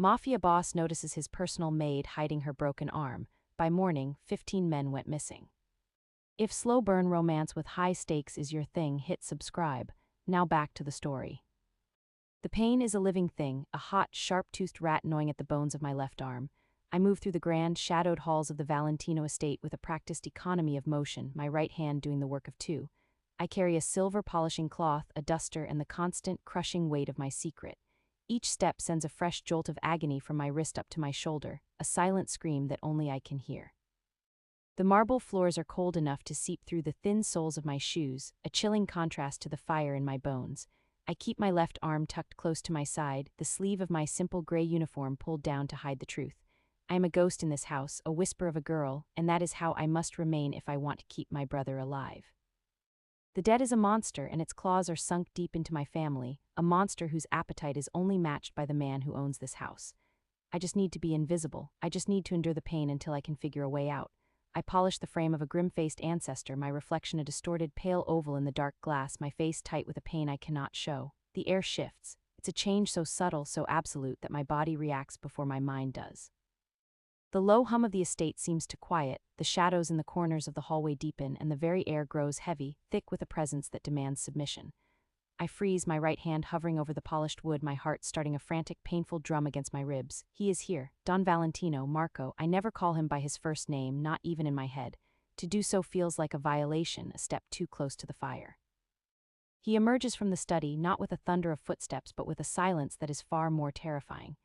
Mafia boss notices his personal maid hiding her broken arm. By morning, 15 men went missing. If slow burn romance with high stakes is your thing, hit subscribe. Now back to the story. The pain is a living thing, a hot, sharp-toothed rat gnawing at the bones of my left arm. I move through the grand, shadowed halls of the Valentino estate with a practiced economy of motion, my right hand doing the work of two. I carry a silver polishing cloth, a duster, and the constant, crushing weight of my secret. Each step sends a fresh jolt of agony from my wrist up to my shoulder, a silent scream that only I can hear. The marble floors are cold enough to seep through the thin soles of my shoes, a chilling contrast to the fire in my bones. I keep my left arm tucked close to my side, the sleeve of my simple gray uniform pulled down to hide the truth. I am a ghost in this house, a whisper of a girl, and that is how I must remain if I want to keep my brother alive. The dead is a monster, and its claws are sunk deep into my family, a monster whose appetite is only matched by the man who owns this house. I just need to be invisible. I just need to endure the pain until I can figure a way out. I polish the frame of a grim-faced ancestor, my reflection a distorted pale oval in the dark glass, my face tight with a pain I cannot show. The air shifts. It's a change so subtle, so absolute, that my body reacts before my mind does. The low hum of the estate seems to quiet, the shadows in the corners of the hallway deepen, and the very air grows heavy, thick with a presence that demands submission. I freeze, my right hand hovering over the polished wood, my heart starting a frantic, painful drum against my ribs. He is here, Don Valentino, Marco. I never call him by his first name, not even in my head. To do so feels like a violation, a step too close to the fire. He emerges from the study, not with a thunder of footsteps, but with a silence that is far more terrifying.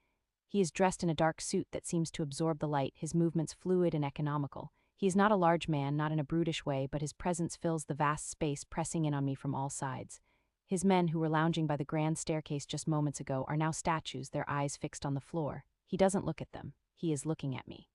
He is dressed in a dark suit that seems to absorb the light, his movements fluid and economical. He is not a large man, not in a brutish way, but his presence fills the vast space, pressing in on me from all sides. His men, who were lounging by the grand staircase just moments ago, are now statues, their eyes fixed on the floor. He doesn't look at them. He is looking at me.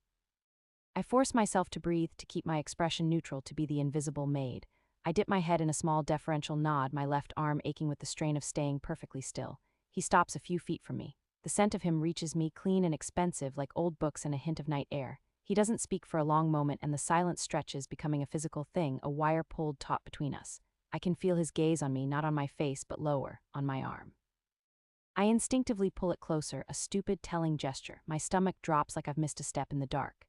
I force myself to breathe, to keep my expression neutral, to be the invisible maid. I dip my head in a small deferential nod, my left arm aching with the strain of staying perfectly still. He stops a few feet from me. The scent of him reaches me, clean and expensive, like old books and a hint of night air. He doesn't speak for a long moment, and the silence stretches, becoming a physical thing, a wire pulled taut between us. I can feel his gaze on me, not on my face, but lower, on my arm. I instinctively pull it closer, a stupid, telling gesture. My stomach drops like I've missed a step in the dark.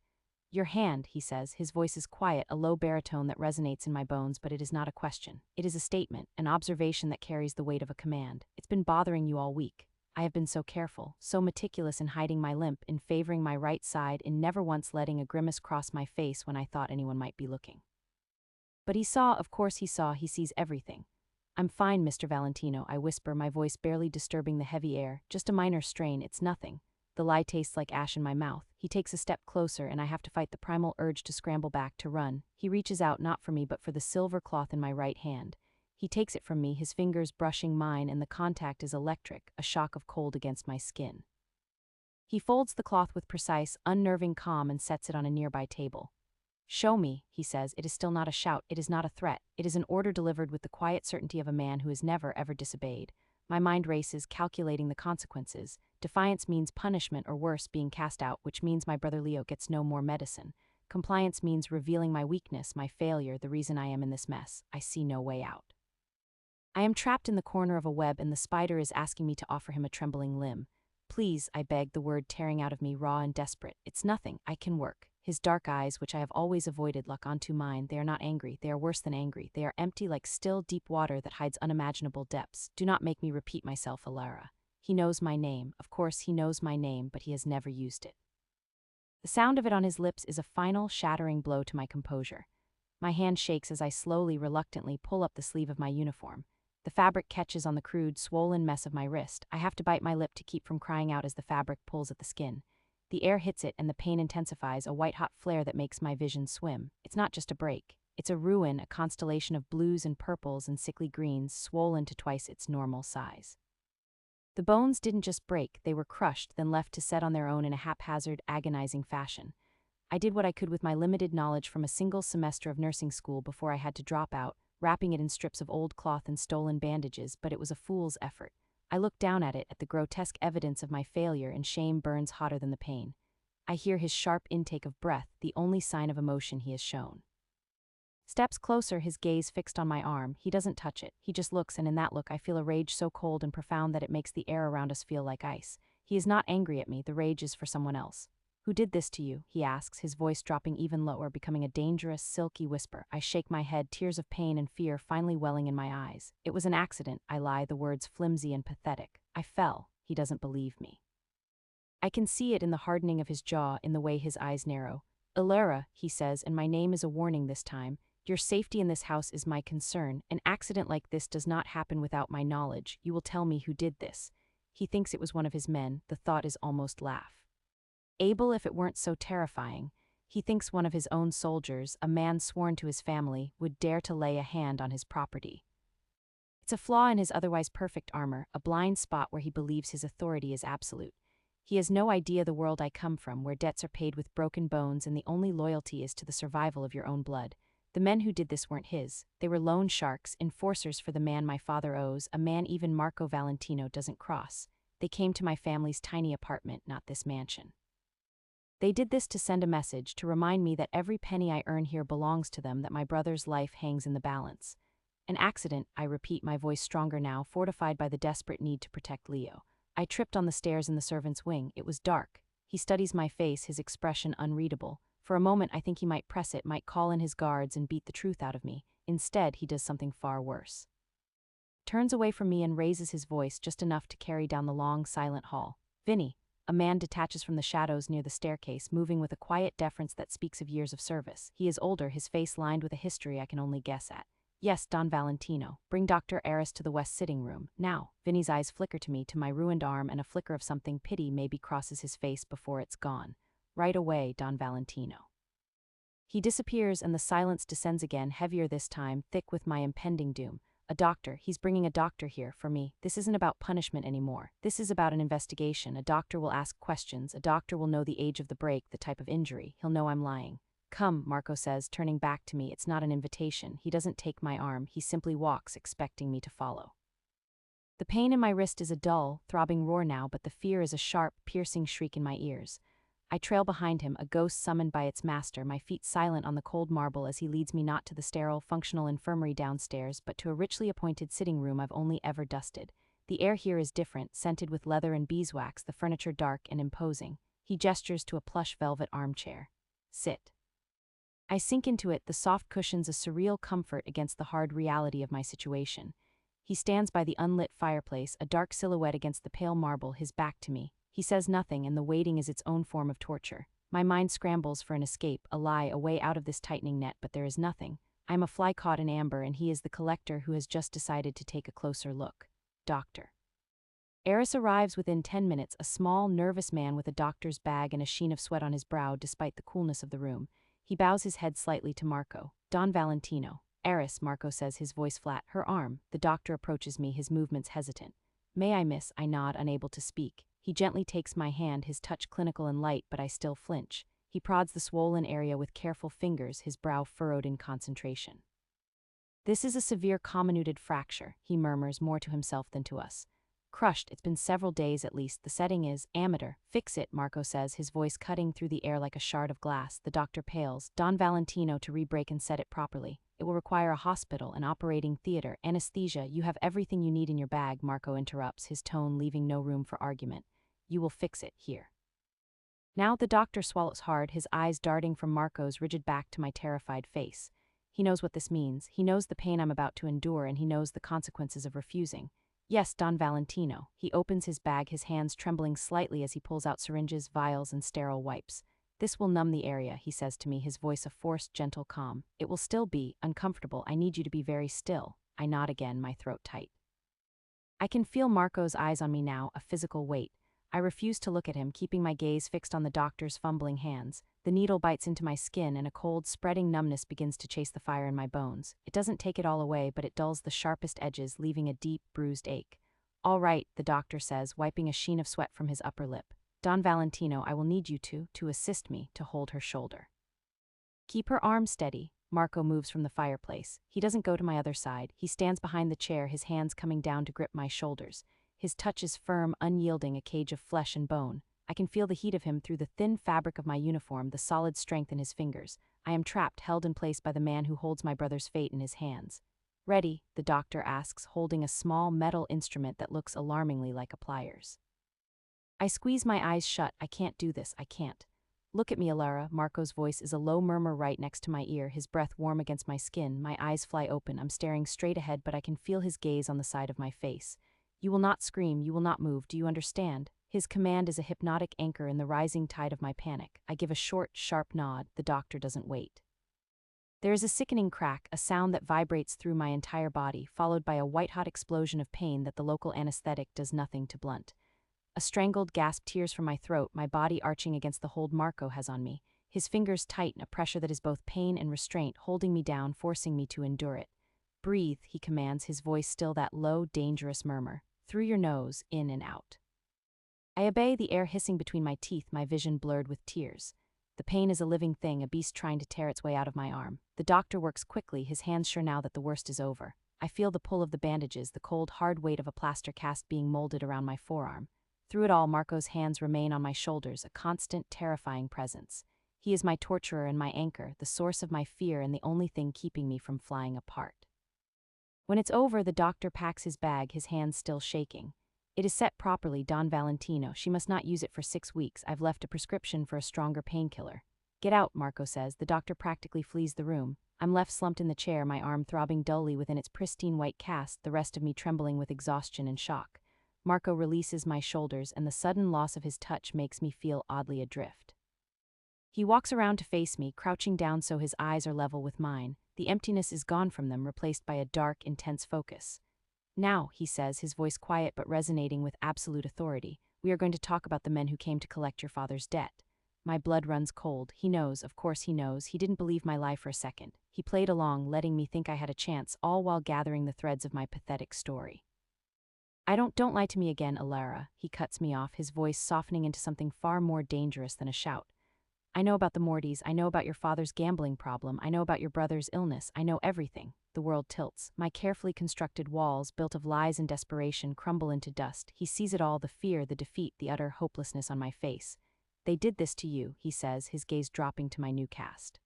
"Your hand," he says. His voice is quiet, a low baritone that resonates in my bones, but it is not a question. It is a statement, an observation that carries the weight of a command. "It's been bothering you all week. I have been so careful, so meticulous in hiding my limp, in favoring my right side, in never once letting a grimace cross my face when I thought anyone might be looking." But he saw, of course he saw, he sees everything. "I'm fine, Mr. Valentino," I whisper, my voice barely disturbing the heavy air. "Just a minor strain, it's nothing." The lie tastes like ash in my mouth. He takes a step closer, and I have to fight the primal urge to scramble back, to run. He reaches out, not for me, but for the silver cloth in my right hand. He takes it from me, his fingers brushing mine, and the contact is electric, a shock of cold against my skin. He folds the cloth with precise, unnerving calm and sets it on a nearby table. "Show me," he says. It is still not a shout, it is not a threat. It is an order delivered with the quiet certainty of a man who has never, ever disobeyed. My mind races, calculating the consequences. Defiance means punishment, or worse, being cast out, which means my brother Leo gets no more medicine. Compliance means revealing my weakness, my failure, the reason I am in this mess. I see no way out. I am trapped in the corner of a web, and the spider is asking me to offer him a trembling limb. "Please," I beg, the word tearing out of me, raw and desperate. "It's nothing. I can work." His dark eyes, which I have always avoided, lock onto mine. They are not angry. They are worse than angry. They are empty, like still, deep water that hides unimaginable depths. Do not make me repeat myself, Alara. He knows my name. Of course, he knows my name, but he has never used it. The sound of it on his lips is a final, shattering blow to my composure. My hand shakes as I slowly, reluctantly pull up the sleeve of my uniform. The fabric catches on the crude, swollen mess of my wrist. I have to bite my lip to keep from crying out as the fabric pulls at the skin. The air hits it, and the pain intensifies, a white-hot flare that makes my vision swim. It's not just a break. It's a ruin, a constellation of blues and purples and sickly greens, swollen to twice its normal size. The bones didn't just break, they were crushed, then left to set on their own in a haphazard, agonizing fashion. I did what I could with my limited knowledge from a single semester of nursing school before I had to drop out, wrapping it in strips of old cloth and stolen bandages, but it was a fool's effort. I look down at it, at the grotesque evidence of my failure, and shame burns hotter than the pain. I hear his sharp intake of breath, the only sign of emotion he has shown. Steps closer, his gaze fixed on my arm. He doesn't touch it. He just looks, and in that look I feel a rage so cold and profound that it makes the air around us feel like ice. He is not angry at me, the rage is for someone else. Who did this to you? He asks, his voice dropping even lower, becoming a dangerous, silky whisper. I shake my head, tears of pain and fear finally welling in my eyes. It was an accident, I lie, the words flimsy and pathetic. I fell. He doesn't believe me. I can see it in the hardening of his jaw, in the way his eyes narrow. Ilera, he says, and my name is a warning this time. Your safety in this house is my concern. An accident like this does not happen without my knowledge. You will tell me who did this. He thinks it was one of his men. The thought is almost laugh. Able if it weren't so terrifying. He thinks one of his own soldiers, a man sworn to his family, would dare to lay a hand on his property. It's a flaw in his otherwise perfect armor, a blind spot where he believes his authority is absolute. He has no idea the world I come from, where debts are paid with broken bones and the only loyalty is to the survival of your own blood. The men who did this weren't his. They were loan sharks, enforcers for the man my father owes, a man even Marco Valentino doesn't cross. They came to my family's tiny apartment, not this mansion. They did this to send a message, to remind me that every penny I earn here belongs to them, that my brother's life hangs in the balance. An accident, I repeat, my voice stronger now, fortified by the desperate need to protect Leo. I tripped on the stairs in the servant's wing. It was dark. He studies my face, his expression unreadable. For a moment I think he might press it, might call in his guards and beat the truth out of me. Instead, he does something far worse. Turns away from me and raises his voice just enough to carry down the long, silent hall. Vinny. A man detaches from the shadows near the staircase, moving with a quiet deference that speaks of years of service. He is older, his face lined with a history I can only guess at. Yes, Don Valentino. Bring Dr. Aris to the west sitting room. Now. Vinny's eyes flicker to me, to my ruined arm, and a flicker of something pity maybe crosses his face before it's gone. Right away, Don Valentino. He disappears and the silence descends again, heavier this time, thick with my impending doom. A doctor. He's bringing a doctor here, for me. This isn't about punishment anymore. This is about an investigation. A doctor will ask questions. A doctor will know the age of the break, the type of injury. He'll know I'm lying. Come, Marco says, turning back to me. It's not an invitation. He doesn't take my arm. He simply walks, expecting me to follow. The pain in my wrist is a dull, throbbing roar now, but the fear is a sharp, piercing shriek in my ears. I trail behind him, a ghost summoned by its master, my feet silent on the cold marble as he leads me not to the sterile, functional infirmary downstairs, but to a richly appointed sitting room I've only ever dusted. The air here is different, scented with leather and beeswax, the furniture dark and imposing. He gestures to a plush velvet armchair. Sit. I sink into it, the soft cushions a surreal comfort against the hard reality of my situation. He stands by the unlit fireplace, a dark silhouette against the pale marble, his back to me. He says nothing, and the waiting is its own form of torture. My mind scrambles for an escape, a lie, a way out of this tightening net, but there is nothing. I am a fly caught in amber, and he is the collector who has just decided to take a closer look. Doctor. Eris arrives within 10 minutes, a small, nervous man with a doctor's bag and a sheen of sweat on his brow despite the coolness of the room. He bows his head slightly to Marco. Don Valentino. Eris, Marco says, his voice flat. Her arm. The doctor approaches me, his movements hesitant. May I, miss? I nod, unable to speak. He gently takes my hand, his touch clinical and light, but I still flinch. He prods the swollen area with careful fingers, his brow furrowed in concentration. This is a severe comminuted fracture, he murmurs, more to himself than to us. Crushed, it's been several days at least. The setting is amateur. Fix it, Marco says, his voice cutting through the air like a shard of glass. The doctor pales. Don Valentino to re-break and set it properly. It will require a hospital, an operating theater, anesthesia. You have everything you need in your bag, Marco interrupts, his tone leaving no room for argument. You will fix it here. Now the doctor swallows hard, his eyes darting from Marco's rigid back to my terrified face. He knows what this means. He knows the pain I'm about to endure, and he knows the consequences of refusing. Yes, Don Valentino. He opens his bag, his hands trembling slightly as he pulls out syringes, vials, and sterile wipes. This will numb the area, he says to me, his voice a forced, gentle calm. It will still be uncomfortable. I need you to be very still. I nod again, my throat tight. I can feel Marco's eyes on me now, a physical weight. I refuse to look at him, keeping my gaze fixed on the doctor's fumbling hands. The needle bites into my skin and a cold, spreading numbness begins to chase the fire in my bones. It doesn't take it all away, but it dulls the sharpest edges, leaving a deep, bruised ache. All right, the doctor says, wiping a sheen of sweat from his upper lip. Don Valentino, I will need you to assist me, to hold her shoulder. Keep her arm steady. Marco moves from the fireplace. He doesn't go to my other side. He stands behind the chair, his hands coming down to grip my shoulders. His touch is firm, unyielding, a cage of flesh and bone. I can feel the heat of him through the thin fabric of my uniform, the solid strength in his fingers. I am trapped, held in place by the man who holds my brother's fate in his hands. Ready? The doctor asks, holding a small metal instrument that looks alarmingly like a pliers. I squeeze my eyes shut. I can't do this, I can't. Look at me, Alara. Marco's voice is a low murmur right next to my ear, his breath warm against my skin. My eyes fly open. I'm staring straight ahead, but I can feel his gaze on the side of my face. You will not scream, you will not move, do you understand? His command is a hypnotic anchor in the rising tide of my panic. I give a short, sharp nod. The doctor doesn't wait. There is a sickening crack, a sound that vibrates through my entire body, followed by a white-hot explosion of pain that the local anesthetic does nothing to blunt. A strangled gasp tears from my throat, my body arching against the hold Marco has on me. His fingers tighten, a pressure that is both pain and restraint, holding me down, forcing me to endure it. Breathe, he commands, his voice still that low, dangerous murmur. Through your nose, in and out. I obey, the air hissing between my teeth, my vision blurred with tears. The pain is a living thing, a beast trying to tear its way out of my arm. The doctor works quickly, his hands sure now that the worst is over. I feel the pull of the bandages, the cold, hard weight of a plaster cast being molded around my forearm. Through it all, Marco's hands remain on my shoulders, a constant, terrifying presence. He is my torturer and my anchor, the source of my fear and the only thing keeping me from flying apart. When it's over, the doctor packs his bag, his hands still shaking. It is set properly, Don Valentino. She must not use it for 6 weeks. I've left a prescription for a stronger painkiller. Get out, Marco says. The doctor practically flees the room. I'm left slumped in the chair, my arm throbbing dully within its pristine white cast, the rest of me trembling with exhaustion and shock. Marco releases my shoulders, and the sudden loss of his touch makes me feel oddly adrift. He walks around to face me, crouching down so his eyes are level with mine. The emptiness is gone from them, replaced by a dark, intense focus. Now, he says, his voice quiet but resonating with absolute authority, we are going to talk about the men who came to collect your father's debt. My blood runs cold. He knows, of course he knows. He didn't believe my lie for a second. He played along, letting me think I had a chance, all while gathering the threads of my pathetic story. Don't lie to me again, Alara. He cuts me off, his voice softening into something far more dangerous than a shout. I know about the Mortys, I know about your father's gambling problem, I know about your brother's illness, I know everything. The world tilts. My carefully constructed walls, built of lies and desperation, crumble into dust. He sees it all, the fear, the defeat, the utter hopelessness on my face. They did this to you, he says, his gaze dropping to my new cast.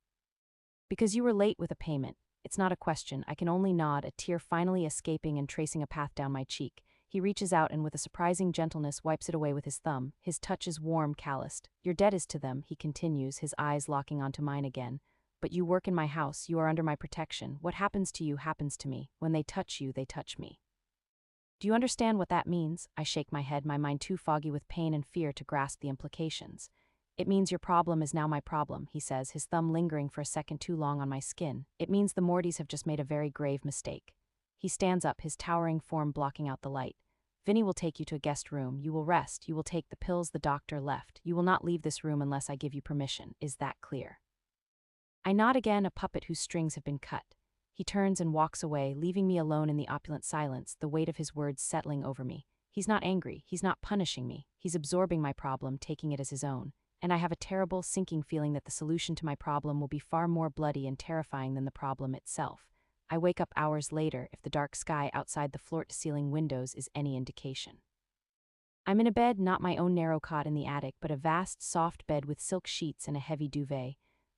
Because you were late with a payment. It's not a question, I can only nod, a tear finally escaping and tracing a path down my cheek. He reaches out and with a surprising gentleness wipes it away with his thumb. His touch is warm, calloused. Your debt is to them, he continues, his eyes locking onto mine again. But you work in my house, you are under my protection. What happens to you happens to me. When they touch you, they touch me. Do you understand what that means? I shake my head, my mind too foggy with pain and fear to grasp the implications. It means your problem is now my problem, he says, his thumb lingering for a second too long on my skin. It means the Mortys have just made a very grave mistake. He stands up, his towering form blocking out the light. Vinny will take you to a guest room. You will rest. You will take the pills the doctor left. You will not leave this room unless I give you permission. Is that clear? I nod again, a puppet whose strings have been cut. He turns and walks away, leaving me alone in the opulent silence, the weight of his words settling over me. He's not angry. He's not punishing me. He's absorbing my problem, taking it as his own. And I have a terrible, sinking feeling that the solution to my problem will be far more bloody and terrifying than the problem itself. I wake up hours later if the dark sky outside the floor-to-ceiling windows is any indication. I'm in a bed, not my own narrow cot in the attic, but a vast, soft bed with silk sheets and a heavy duvet.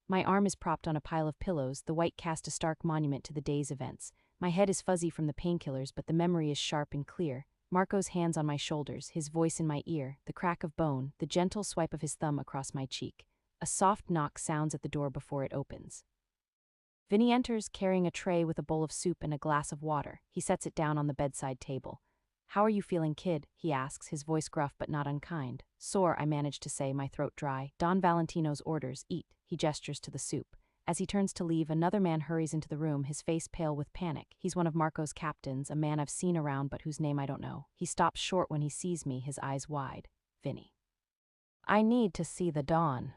My arm is propped on a pile of pillows, the white cast a stark monument to the day's events. My head is fuzzy from the painkillers, but the memory is sharp and clear. Marco's hands on my shoulders, his voice in my ear, the crack of bone, the gentle swipe of his thumb across my cheek. A soft knock sounds at the door before it opens. Vinny enters, carrying a tray with a bowl of soup and a glass of water. He sets it down on the bedside table. How are you feeling, kid? He asks, his voice gruff but not unkind. Sore, I manage to say, my throat dry. Don Valentino's orders, eat. He gestures to the soup. As he turns to leave, another man hurries into the room, his face pale with panic. He's one of Marco's captains, a man I've seen around but whose name I don't know. He stops short when he sees me, his eyes wide. Vinny. I need to see the Don.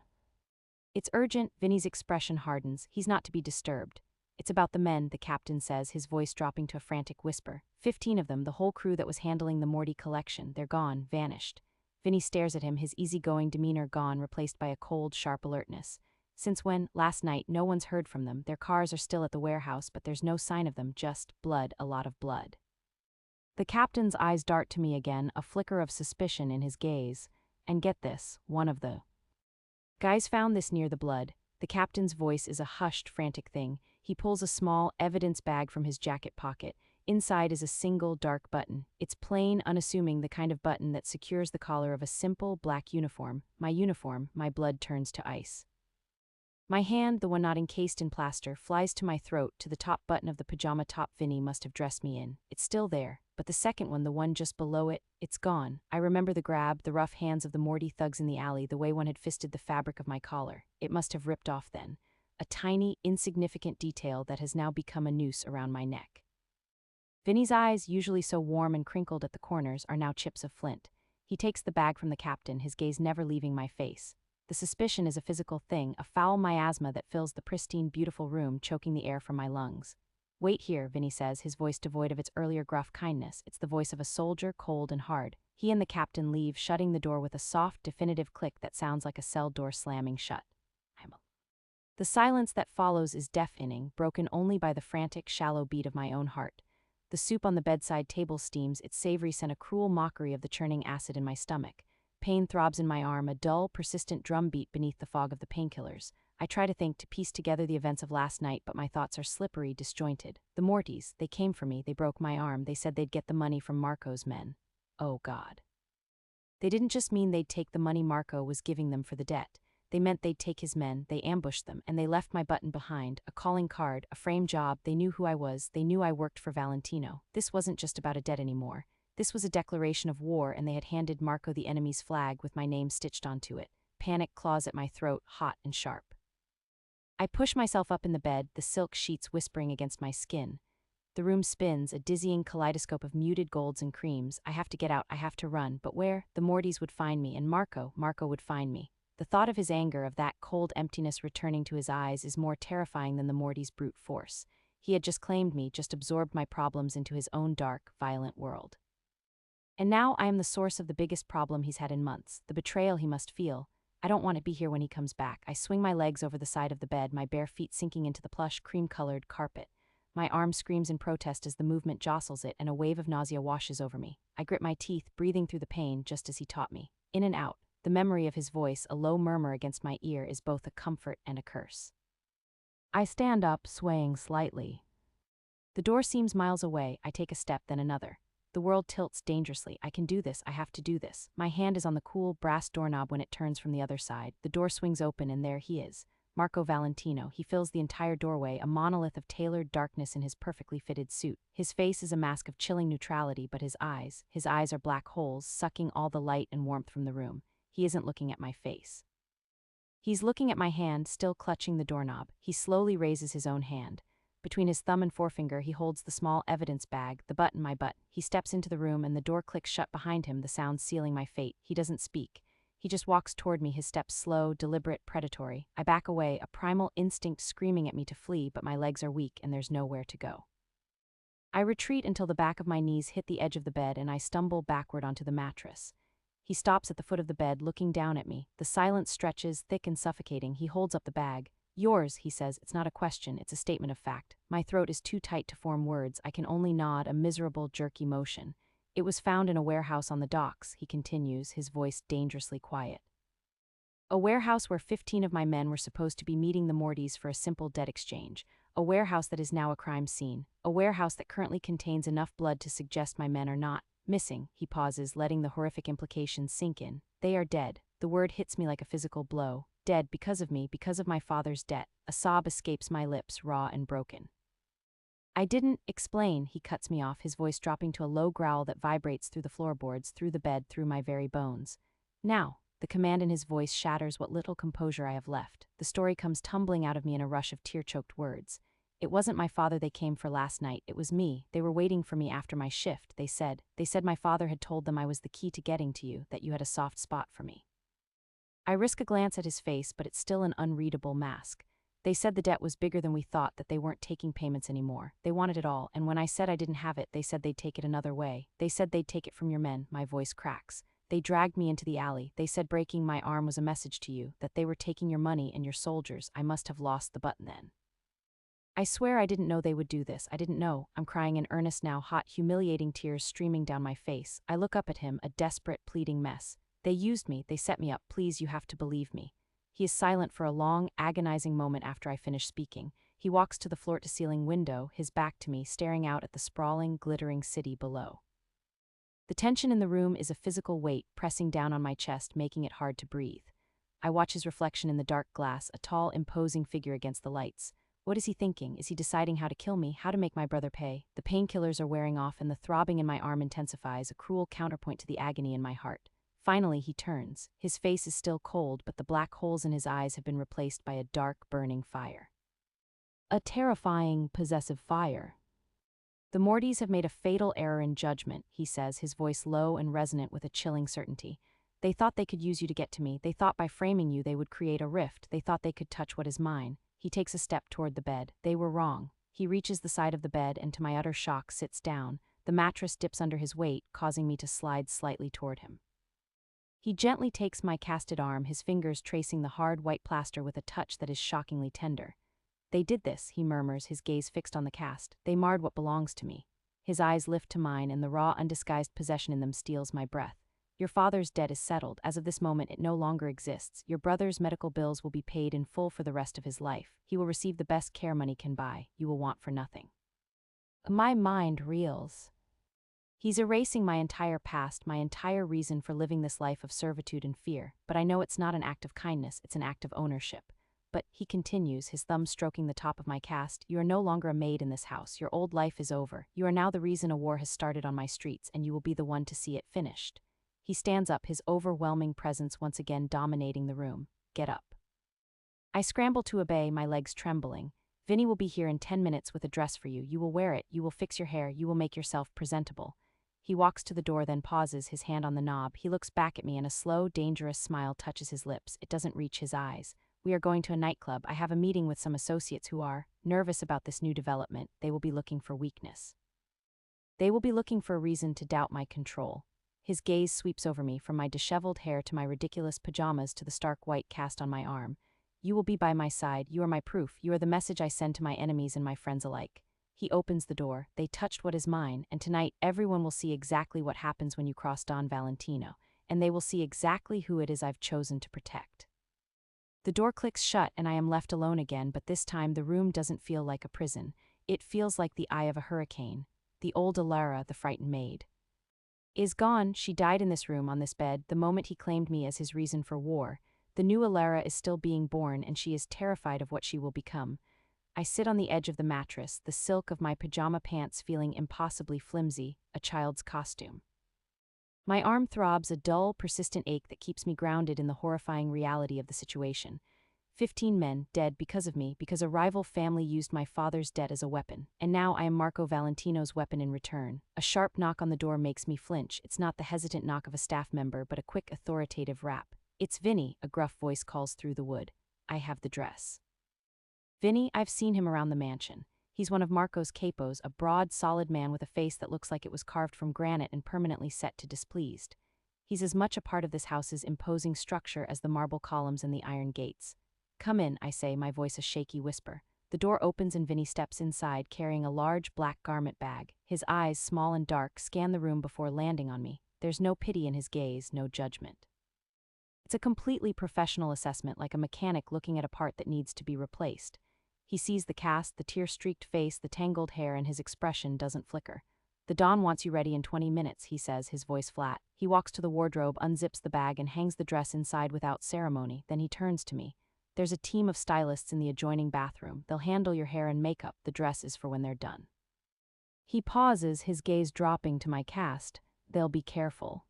It's urgent. Vinny's expression hardens. He's not to be disturbed. It's about the men, the captain says, his voice dropping to a frantic whisper. 15 of them, the whole crew that was handling the Morty collection. They're gone, vanished. Vinny stares at him, his easygoing demeanor gone, replaced by a cold, sharp alertness. Since when? Last night, no one's heard from them. Their cars are still at the warehouse, but there's no sign of them, just blood, a lot of blood. The captain's eyes dart to me again, a flicker of suspicion in his gaze. And get this, one of the guys found this near the blood. The captain's voice is a hushed, frantic thing. He pulls a small, evidence bag from his jacket pocket. Inside is a single dark button. It's plain, unassuming, the kind of button that secures the collar of a simple black uniform. My blood turns to ice. My hand, the one not encased in plaster, flies to my throat, to the top button of the pajama top Vinny must have dressed me in. It's still there, but the second one, the one just below it, it's gone. I remember the grab, the rough hands of the Morty thugs in the alley, the way one had fisted the fabric of my collar. It must have ripped off then. A tiny, insignificant detail that has now become a noose around my neck. Vinny's eyes, usually so warm and crinkled at the corners, are now chips of flint. He takes the bag from the captain, his gaze never leaving my face. The suspicion is a physical thing, a foul miasma that fills the pristine, beautiful room, choking the air from my lungs. "Wait here," Vinny says, his voice devoid of its earlier gruff kindness. It's the voice of a soldier, cold and hard. He and the captain leave, shutting the door with a soft, definitive click that sounds like a cell door slamming shut. The silence that follows is deafening, broken only by the frantic, shallow beat of my own heart. The soup on the bedside table steams, its savory scent a cruel mockery of the churning acid in my stomach. Pain throbs in my arm, a dull, persistent drumbeat beneath the fog of the painkillers. I try to think, to piece together the events of last night, but my thoughts are slippery, disjointed. The Mortys, they came for me, they broke my arm, they said they'd get the money from Marco's men. Oh God. They didn't just mean they'd take the money Marco was giving them for the debt. They meant they'd take his men, they ambushed them, and they left my button behind, a calling card, a frame job. They knew who I was, they knew I worked for Valentino. This wasn't just about a debt anymore. This was a declaration of war, and they had handed Marco the enemy's flag with my name stitched onto it. Panic claws at my throat, hot and sharp. I push myself up in the bed, the silk sheets whispering against my skin. The room spins, a dizzying kaleidoscope of muted golds and creams. I have to get out, I have to run, but where? The Mortys would find me, and Marco would find me. The thought of his anger, of that cold emptiness returning to his eyes, is more terrifying than the Mortys' brute force. He had just claimed me, just absorbed my problems into his own dark, violent world. And now I am the source of the biggest problem he's had in months, the betrayal he must feel. I don't want to be here when he comes back. I swing my legs over the side of the bed, my bare feet sinking into the plush, cream-colored carpet. My arm screams in protest as the movement jostles it, and a wave of nausea washes over me. I grit my teeth, breathing through the pain, just as he taught me. In and out. The memory of his voice, a low murmur against my ear, is both a comfort and a curse. I stand up, swaying slightly. The door seems miles away. I take a step, then another. The world tilts dangerously. I can do this. I have to do this. My hand is on the cool, brass doorknob when it turns from the other side. The door swings open, and there he is. Marco Valentino. He fills the entire doorway, a monolith of tailored darkness in his perfectly fitted suit. His face is a mask of chilling neutrality, but his eyes are black holes, sucking all the light and warmth from the room. He isn't looking at my face. He's looking at my hand, still clutching the doorknob. He slowly raises his own hand. Between his thumb and forefinger, he holds the small evidence bag, the button, my butt. He steps into the room, and the door clicks shut behind him, the sound sealing my fate. He doesn't speak. He just walks toward me, his steps slow, deliberate, predatory. I back away, a primal instinct screaming at me to flee, but my legs are weak, and there's nowhere to go. I retreat until the back of my knees hit the edge of the bed, and I stumble backward onto the mattress. He stops at the foot of the bed, looking down at me. The silence stretches, thick and suffocating. He holds up the bag. "Yours," he says. It's not a question, it's a statement of fact. My throat is too tight to form words. I can only nod, a miserable, jerky motion. "It was found in a warehouse on the docks," he continues, his voice dangerously quiet. A warehouse where 15 of my men were supposed to be meeting the Mortys for a simple debt exchange. A warehouse that is now a crime scene. A warehouse that currently contains enough blood to suggest my men are not missing. He pauses, letting the horrific implications sink in. They are dead. The word hits me like a physical blow. Dead because of me, because of my father's debt. A sob escapes my lips, raw and broken. "I didn't explain," he cuts me off, his voice dropping to a low growl that vibrates through the floorboards, through the bed, through my very bones. "Now." The command in his voice shatters what little composure I have left. The story comes tumbling out of me in a rush of tear-choked words. "It wasn't my father they came for last night, it was me. They were waiting for me after my shift, they said. They said my father had told them I was the key to getting to you, that you had a soft spot for me." I risk a glance at his face, but it's still an unreadable mask. "They said the debt was bigger than we thought, that they weren't taking payments anymore. They wanted it all, and when I said I didn't have it, they said they'd take it another way. They said they'd take it from your men." My voice cracks. "They dragged me into the alley. They said breaking my arm was a message to you, that they were taking your money and your soldiers. I must have lost the button then. I swear I didn't know they would do this. I didn't know." I'm crying in earnest now, hot, humiliating tears streaming down my face. I look up at him, a desperate, pleading mess. "They used me, they set me up. Please, you have to believe me." He is silent for a long, agonizing moment after I finish speaking. He walks to the floor-to-ceiling window, his back to me, staring out at the sprawling, glittering city below. The tension in the room is a physical weight pressing down on my chest, making it hard to breathe. I watch his reflection in the dark glass, a tall, imposing figure against the lights. What is he thinking? Is he deciding how to kill me, how to make my brother pay? The painkillers are wearing off and the throbbing in my arm intensifies, a cruel counterpoint to the agony in my heart. Finally, he turns. His face is still cold, but the black holes in his eyes have been replaced by a dark, burning fire. A terrifying, possessive fire. The Mortys have made a fatal error in judgment, he says, his voice low and resonant with a chilling certainty. They thought they could use you to get to me. They thought by framing you they would create a rift. They thought they could touch what is mine. He takes a step toward the bed. They were wrong. He reaches the side of the bed and, to my utter shock, sits down. The mattress dips under his weight, causing me to slide slightly toward him. He gently takes my casted arm, his fingers tracing the hard white plaster with a touch that is shockingly tender. They did this, he murmurs, his gaze fixed on the cast. They marred what belongs to me. His eyes lift to mine, and the raw, undisguised possession in them steals my breath. Your father's debt is settled. As of this moment, it no longer exists. Your brother's medical bills will be paid in full for the rest of his life. He will receive the best care money can buy. You will want for nothing. My mind reels. He's erasing my entire past, my entire reason for living this life of servitude and fear. But I know it's not an act of kindness, it's an act of ownership. But, he continues, his thumb stroking the top of my cast, you are no longer a maid in this house. Your old life is over. You are now the reason a war has started on my streets, and you will be the one to see it finished. He stands up, his overwhelming presence once again dominating the room. Get up. I scramble to obey, my legs trembling. Vinny will be here in 10 minutes with a dress for you. You will wear it, you will fix your hair, you will make yourself presentable. He walks to the door, then pauses, his hand on the knob. He looks back at me and a slow, dangerous smile touches his lips. It doesn't reach his eyes. We are going to a nightclub. I have a meeting with some associates who are nervous about this new development. They will be looking for weakness. They will be looking for a reason to doubt my control. His gaze sweeps over me, from my disheveled hair to my ridiculous pajamas to the stark white cast on my arm. You will be by my side. You are my proof. You are the message I send to my enemies and my friends alike. He opens the door. They touched what is mine, and tonight everyone will see exactly what happens when you cross Don Valentino, and they will see exactly who it is I've chosen to protect. The door clicks shut and I am left alone again, but this time the room doesn't feel like a prison. It feels like the eye of a hurricane. The old Alara, the frightened maid, is gone. She died in this room, on this bed, the moment he claimed me as his reason for war. The new Alara is still being born, and she is terrified of what she will become. I sit on the edge of the mattress, the silk of my pajama pants feeling impossibly flimsy, a child's costume. My arm throbs, a dull, persistent ache that keeps me grounded in the horrifying reality of the situation. 15 men dead because of me, because a rival family used my father's debt as a weapon, and now I am Marco Valentino's weapon in return. A sharp knock on the door makes me flinch. It's not the hesitant knock of a staff member, but a quick, authoritative rap. It's Vinny, a gruff voice calls through the wood. I have the dress. Vinny, I've seen him around the mansion. He's one of Marco's capos, a broad, solid man with a face that looks like it was carved from granite and permanently set to displeased. He's as much a part of this house's imposing structure as the marble columns and the iron gates. Come in, I say, my voice a shaky whisper. The door opens and Vinny steps inside, carrying a large black garment bag. His eyes, small and dark, scan the room before landing on me. There's no pity in his gaze, no judgment. It's a completely professional assessment, like a mechanic looking at a part that needs to be replaced. He sees the cast, the tear-streaked face, the tangled hair, and his expression doesn't flicker. The Don wants you ready in 20 minutes, he says, his voice flat. He walks to the wardrobe, unzips the bag, and hangs the dress inside without ceremony. Then he turns to me. There's a team of stylists in the adjoining bathroom. They'll handle your hair and makeup. The dress is for when they're done. He pauses, his gaze dropping to my cast. They'll be careful.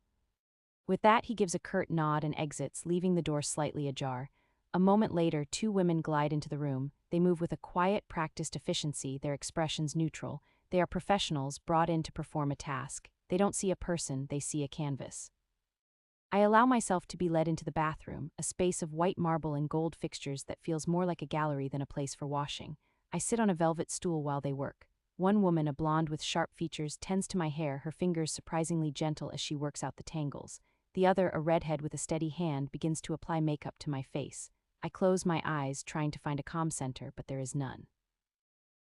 With that, he gives a curt nod and exits, leaving the door slightly ajar. A moment later, 2 women glide into the room. They move with a quiet, practiced efficiency, their expressions neutral. They are professionals brought in to perform a task. They don't see a person, they see a canvas. I allow myself to be led into the bathroom, a space of white marble and gold fixtures that feels more like a gallery than a place for washing. I sit on a velvet stool while they work. One woman, a blonde with sharp features, tends to my hair, her fingers surprisingly gentle as she works out the tangles. The other, a redhead with a steady hand, begins to apply makeup to my face. I close my eyes, trying to find a calm center, but there is none.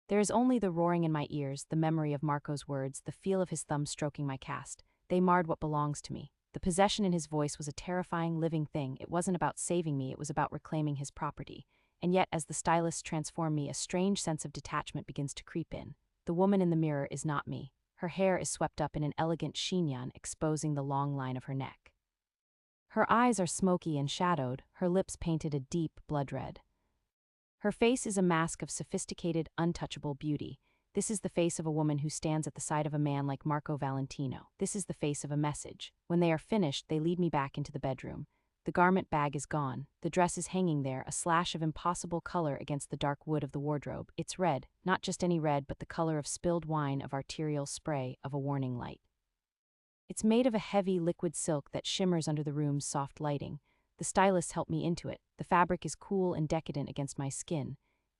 There is only the roaring in my ears, the memory of Marco's words, the feel of his thumb stroking my cast. They marred what belongs to me. The possession in his voice was a terrifying, living thing. It wasn't about saving me, it was about reclaiming his property. and yet as the stylists transform me, a strange sense of detachment begins to creep in. The woman in the mirror is not me. Her hair is swept up in an elegant chignon, exposing the long line of her neck. Her eyes are smoky and shadowed, her lips painted a deep blood red. Her face is a mask of sophisticated, untouchable beauty. This is the face of a woman who stands at the side of a man like Marco Valentino. This is the face of a message. When they are finished, they lead me back into the bedroom. The garment bag is gone. The dress is hanging there, a slash of impossible color against the dark wood of the wardrobe. It's red, not just any red, but the color of spilled wine, of arterial spray, of a warning light. It's made of a heavy liquid silk that shimmers under the room's soft lighting. The stylists help me into it. The fabric is cool and decadent against my skin.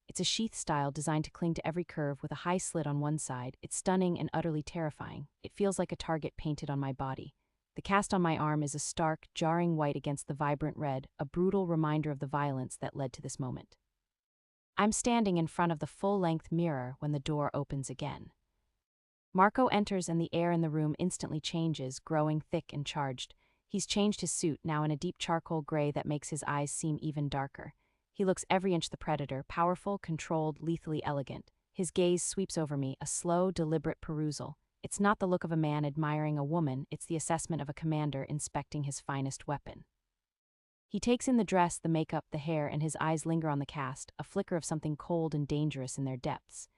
It's a sheath style designed to cling to every curve with a high slit on one side. It's stunning and utterly terrifying. It feels like a target painted on my body. The cast on my arm is a stark, jarring white against the vibrant red, a brutal reminder of the violence that led to this moment. I'm standing in front of the full-length mirror when the door opens again. Marco enters and the air in the room instantly changes, growing thick and charged. He's changed his suit, now in a deep charcoal gray that makes his eyes seem even darker. He looks every inch the Predator, powerful, controlled, lethally elegant. His gaze sweeps over me, a slow, deliberate perusal. It's not the look of a man admiring a woman, it's the assessment of a commander inspecting his finest weapon. He takes in the dress, the makeup, the hair, and his eyes linger on the cast, a flicker of something cold and dangerous in their depths.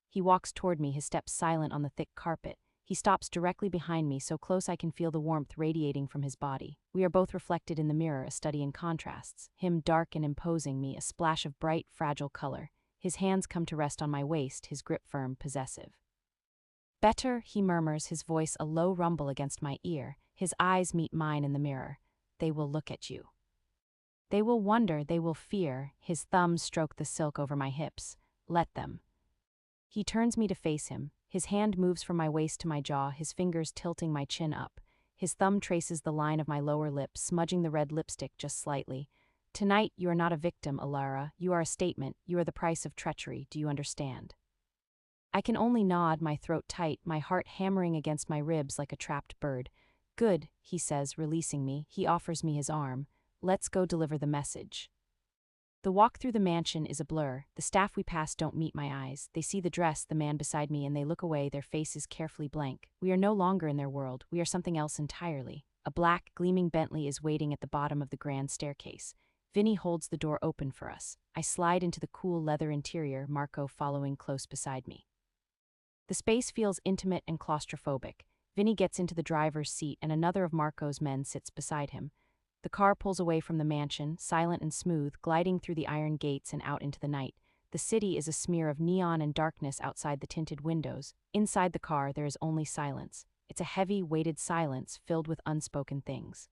He walks toward me, his steps silent on the thick carpet. He stops directly behind me, so close I can feel the warmth radiating from his body. We are both reflected in the mirror, a study in contrasts. Him dark and imposing, me a splash of bright, fragile color. His hands come to rest on my waist, his grip firm, possessive. "Better," he murmurs, his voice a low rumble against my ear. His eyes meet mine in the mirror. "They will look at you. They will wonder, they will fear." His thumbs stroke the silk over my hips. "Let them." He turns me to face him. His hand moves from my waist to my jaw, his fingers tilting my chin up. His thumb traces the line of my lower lip, smudging the red lipstick just slightly. "Tonight, you are not a victim, Alara. You are a statement. You are the price of treachery. Do you understand?" I can only nod, my throat tight, my heart hammering against my ribs like a trapped bird. "Good," he says, releasing me. He offers me his arm. "Let's go deliver the message." The walk through the mansion is a blur. The staff we pass don't meet my eyes. They see the dress, the man beside me, and they look away, their faces carefully blank. We are no longer in their world. We are something else entirely. A black, gleaming Bentley is waiting at the bottom of the grand staircase. Vinny holds the door open for us. I slide into the cool leather interior, Marco following close beside me. The space feels intimate and claustrophobic. Vinny gets into the driver's seat and another of Marco's men sits beside him. The car pulls away from the mansion, silent and smooth, gliding through the iron gates and out into the night. The city is a smear of neon and darkness outside the tinted windows. Inside the car, there is only silence. It's a heavy, weighted silence filled with unspoken things.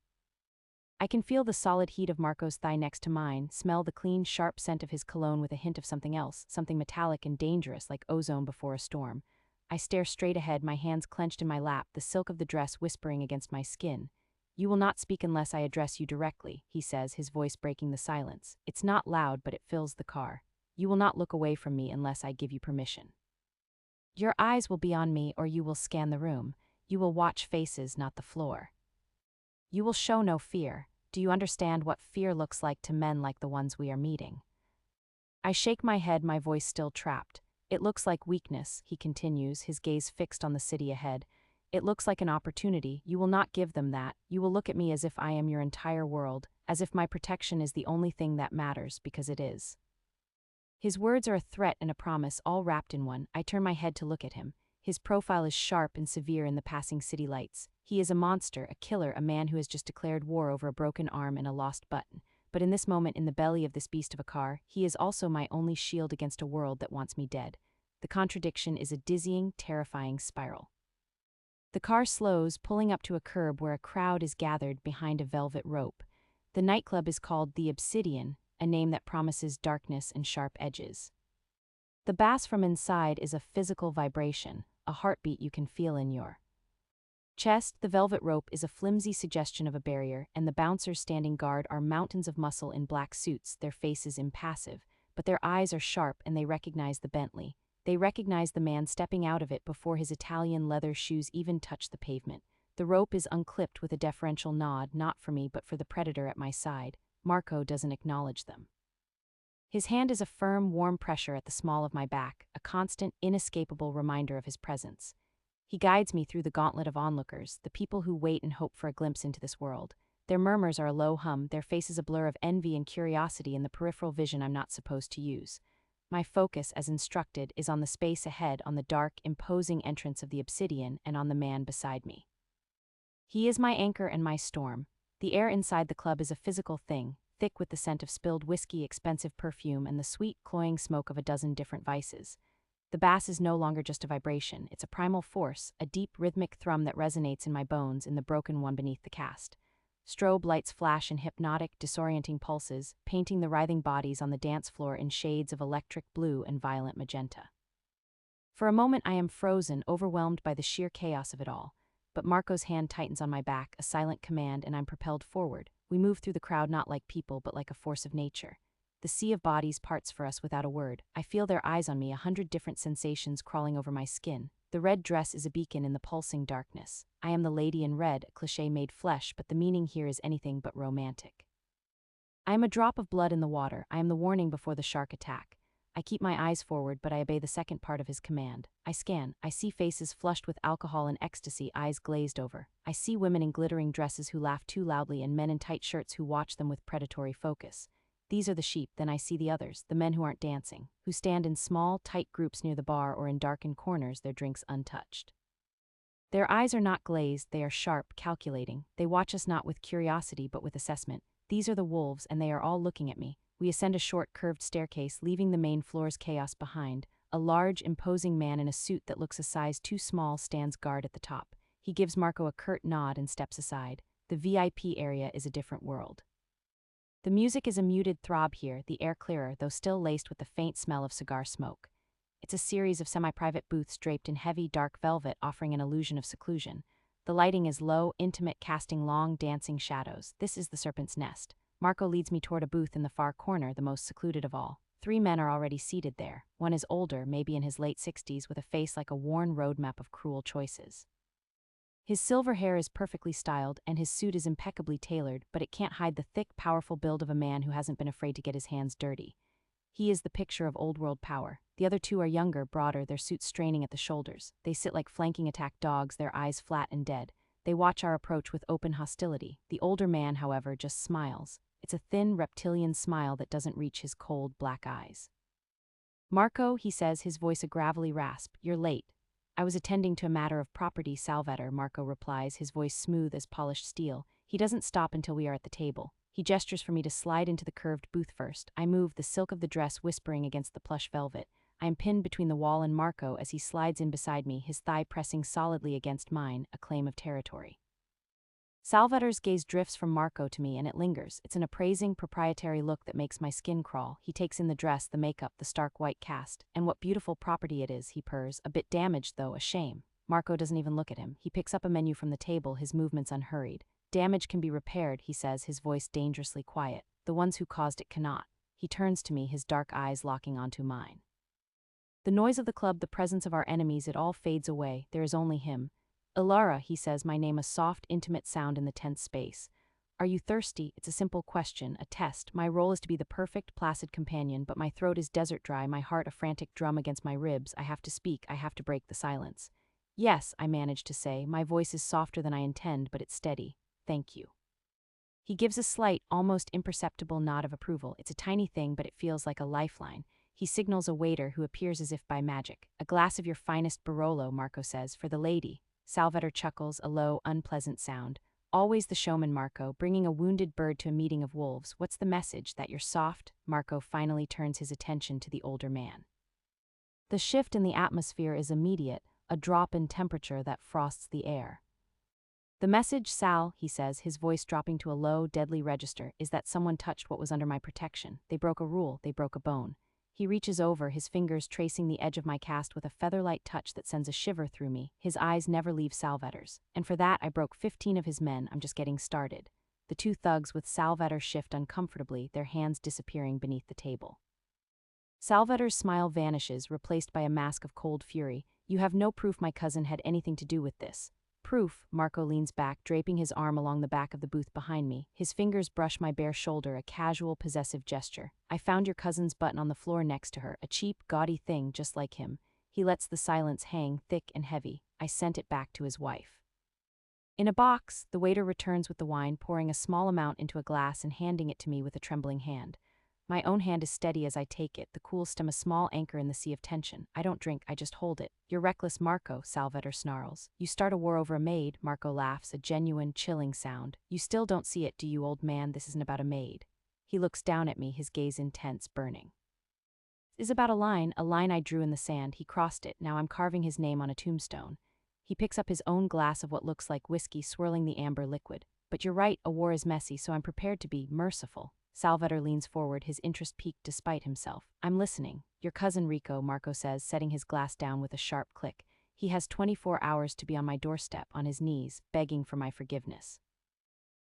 I can feel the solid heat of Marco's thigh next to mine, smell the clean, sharp scent of his cologne with a hint of something else, something metallic and dangerous like ozone before a storm. I stare straight ahead, my hands clenched in my lap, the silk of the dress whispering against my skin. "You will not speak unless I address you directly," he says, his voice breaking the silence. It's not loud, but it fills the car. "You will not look away from me unless I give you permission. Your eyes will be on me, or you will scan the room. You will watch faces, not the floor. You will show no fear. Do you understand what fear looks like to men like the ones we are meeting?" I shake my head, my voice still trapped. "It looks like weakness," he continues, his gaze fixed on the city ahead. "It looks like an opportunity. You will not give them that. You will look at me as if I am your entire world, as if my protection is the only thing that matters, because it is." His words are a threat and a promise, all wrapped in one. I turn my head to look at him. His profile is sharp and severe in the passing city lights. He is a monster, a killer, a man who has just declared war over a broken arm and a lost button. But in this moment, in the belly of this beast of a car, he is also my only shield against a world that wants me dead. The contradiction is a dizzying, terrifying spiral. The car slows, pulling up to a curb where a crowd is gathered behind a velvet rope. The nightclub is called the Obsidian, a name that promises darkness and sharp edges. The bass from inside is a physical vibration, a heartbeat you can feel in your chest. The velvet rope is a flimsy suggestion of a barrier, and the bouncers standing guard are mountains of muscle in black suits, their faces impassive, but their eyes are sharp and they recognize the Bentley. They recognize the man stepping out of it before his Italian leather shoes even touch the pavement. The rope is unclipped with a deferential nod, not for me but for the Predator at my side. Marco doesn't acknowledge them. His hand is a firm, warm pressure at the small of my back, a constant, inescapable reminder of his presence. He guides me through the gauntlet of onlookers, the people who wait and hope for a glimpse into this world. Their murmurs are a low hum, their faces a blur of envy and curiosity in the peripheral vision I'm not supposed to use. My focus, as instructed, is on the space ahead, on the dark, imposing entrance of the obsidian, and on the man beside me. He is my anchor and my storm. The air inside the club is a physical thing, thick with the scent of spilled whiskey, expensive perfume, and the sweet, cloying smoke of a dozen different vices. The bass is no longer just a vibration, it's a primal force, a deep, rhythmic thrum that resonates in my bones, in the broken one beneath the cast. Strobe lights flash in hypnotic, disorienting pulses, painting the writhing bodies on the dance floor in shades of electric blue and violent magenta. For a moment I am frozen, overwhelmed by the sheer chaos of it all. But Marco's hand tightens on my back, a silent command, and I'm propelled forward. We move through the crowd not like people, but like a force of nature. The sea of bodies parts for us without a word. I feel their eyes on me, 100 different sensations crawling over my skin. The red dress is a beacon in the pulsing darkness. I am the lady in red, a cliché made flesh, but the meaning here is anything but romantic. I am a drop of blood in the water. I am the warning before the shark attack. I keep my eyes forward, but I obey the second part of his command. I scan. I see faces flushed with alcohol and ecstasy, eyes glazed over. I see women in glittering dresses who laugh too loudly and men in tight shirts who watch them with predatory focus. These are the sheep, then I see the others, the men who aren't dancing, who stand in small, tight groups near the bar or in darkened corners, their drinks untouched. Their eyes are not glazed, they are sharp, calculating. They watch us not with curiosity but with assessment. These are the wolves, and they are all looking at me. We ascend a short, curved staircase, leaving the main floor's chaos behind. A large, imposing man in a suit that looks a size too small stands guard at the top. He gives Marco a curt nod and steps aside. The VIP area is a different world. The music is a muted throb here, the air clearer, though still laced with the faint smell of cigar smoke. It's a series of semi-private booths draped in heavy, dark velvet, offering an illusion of seclusion. The lighting is low, intimate, casting long, dancing shadows. This is the Serpent's Nest. Marco leads me toward a booth in the far corner, the most secluded of all. 3 men are already seated there. One is older, maybe in his late 60s, with a face like a worn roadmap of cruel choices. His silver hair is perfectly styled, and his suit is impeccably tailored, but it can't hide the thick, powerful build of a man who hasn't been afraid to get his hands dirty. He is the picture of old-world power. The other 2 are younger, broader, their suits straining at the shoulders. They sit like flanking attack dogs, their eyes flat and dead. They watch our approach with open hostility. The older man, however, just smiles. It's a thin, reptilian smile that doesn't reach his cold, black eyes. "Marco," he says, his voice a gravelly rasp, "you're late." "I was attending to a matter of property, Salvator," Marco replies, his voice smooth as polished steel. He doesn't stop until we are at the table. He gestures for me to slide into the curved booth first. I move, the silk of the dress whispering against the plush velvet. I am pinned between the wall and Marco as he slides in beside me, his thigh pressing solidly against mine, a claim of territory. Salvator's gaze drifts from Marco to me, and it lingers. It's an appraising, proprietary look that makes my skin crawl. He takes in the dress, the makeup, the stark white cast. "And what beautiful property it is," he purrs. "A bit damaged, though, a shame." Marco doesn't even look at him. He picks up a menu from the table, his movements unhurried. "Damage can be repaired," he says, his voice dangerously quiet. "The ones who caused it cannot." He turns to me, his dark eyes locking onto mine. The noise of the club, the presence of our enemies, it all fades away. There is only him. "Ilara," he says, my name a soft, intimate sound in the tense space. "Are you thirsty?" It's a simple question, a test. My role is to be the perfect, placid companion, but my throat is desert dry, my heart a frantic drum against my ribs. I have to speak, I have to break the silence. "Yes," I manage to say. My voice is softer than I intend, but it's steady. "Thank you." He gives a slight, almost imperceptible nod of approval. It's a tiny thing, but it feels like a lifeline. He signals a waiter who appears as if by magic. "A glass of your finest Barolo," Marco says, "for the lady." Salvator chuckles, a low, unpleasant sound. "Always the showman, Marco, bringing a wounded bird to a meeting of wolves. What's the message, that you're soft?" Marco finally turns his attention to the older man. The shift in the atmosphere is immediate, a drop in temperature that frosts the air. "The message, Sal," he says, his voice dropping to a low, deadly register, "is that someone touched what was under my protection. They broke a rule, they broke a bone." He reaches over, his fingers tracing the edge of my cast with a feather-light touch that sends a shiver through me. His eyes never leave Salvator's. "And for that, I broke 15 of his men. I'm just getting started." The 2 thugs with Salvator shift uncomfortably, their hands disappearing beneath the table. Salvator's smile vanishes, replaced by a mask of cold fury. "You have no proof my cousin had anything to do with this." Proof, Marco leans back, draping his arm along the back of the booth behind me. His fingers brush my bare shoulder, a casual, possessive gesture. I found your cousin's button on the floor next to her, a cheap, gaudy thing just like him. He lets the silence hang, thick and heavy. I sent it back to his wife. In a box, the waiter returns with the wine, pouring a small amount into a glass and handing it to me with a trembling hand. My own hand is steady as I take it, the cool stem a small anchor in the sea of tension. I don't drink, I just hold it. You're reckless, Marco, Salvatore snarls. You start a war over a maid, Marco laughs, a genuine, chilling sound. You still don't see it, do you, old man? This isn't about a maid. He looks down at me, his gaze intense, burning. It's about a line I drew in the sand. He crossed it, now I'm carving his name on a tombstone. He picks up his own glass of what looks like whiskey, swirling the amber liquid. But you're right, a war is messy, so I'm prepared to be merciful. Salvatore leans forward, his interest piqued despite himself. I'm listening. Your cousin Rico, Marco says, setting his glass down with a sharp click. He has 24 hours to be on my doorstep, on his knees, begging for my forgiveness.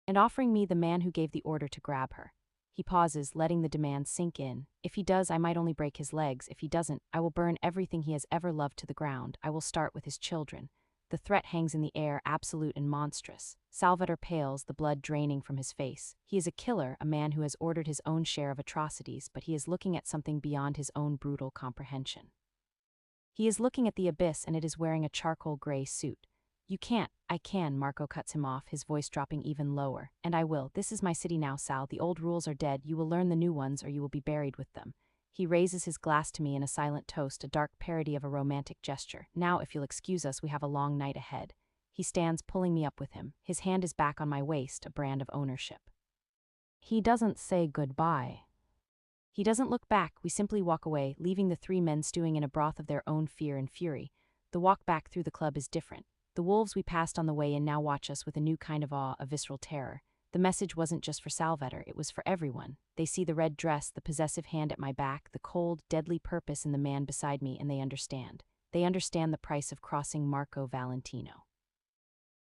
And offering me the man who gave the order to grab her. He pauses, letting the demand sink in. If he does, I might only break his legs. If he doesn't, I will burn everything he has ever loved to the ground. I will start with his children. The threat hangs in the air, absolute and monstrous. Salvatore pales, the blood draining from his face. He is a killer, a man who has ordered his own share of atrocities, but he is looking at something beyond his own brutal comprehension. He is looking at the abyss, and it is wearing a charcoal gray suit. You can't. I can, Marco cuts him off, his voice dropping even lower. And I will. This is my city now, Sal. The old rules are dead. You will learn the new ones, or you will be buried with them. He raises his glass to me in a silent toast, a dark parody of a romantic gesture. Now, if you'll excuse us, we have a long night ahead. He stands, pulling me up with him. His hand is back on my waist, a brand of ownership. He doesn't say goodbye. He doesn't look back. We simply walk away, leaving the three men stewing in a broth of their own fear and fury. The walk back through the club is different. The wolves we passed on the way in now watch us with a new kind of awe, a visceral terror. The message wasn't just for Salvatore, it was for everyone. They see the red dress, the possessive hand at my back, the cold, deadly purpose in the man beside me, and they understand. They understand the price of crossing Marco Valentino.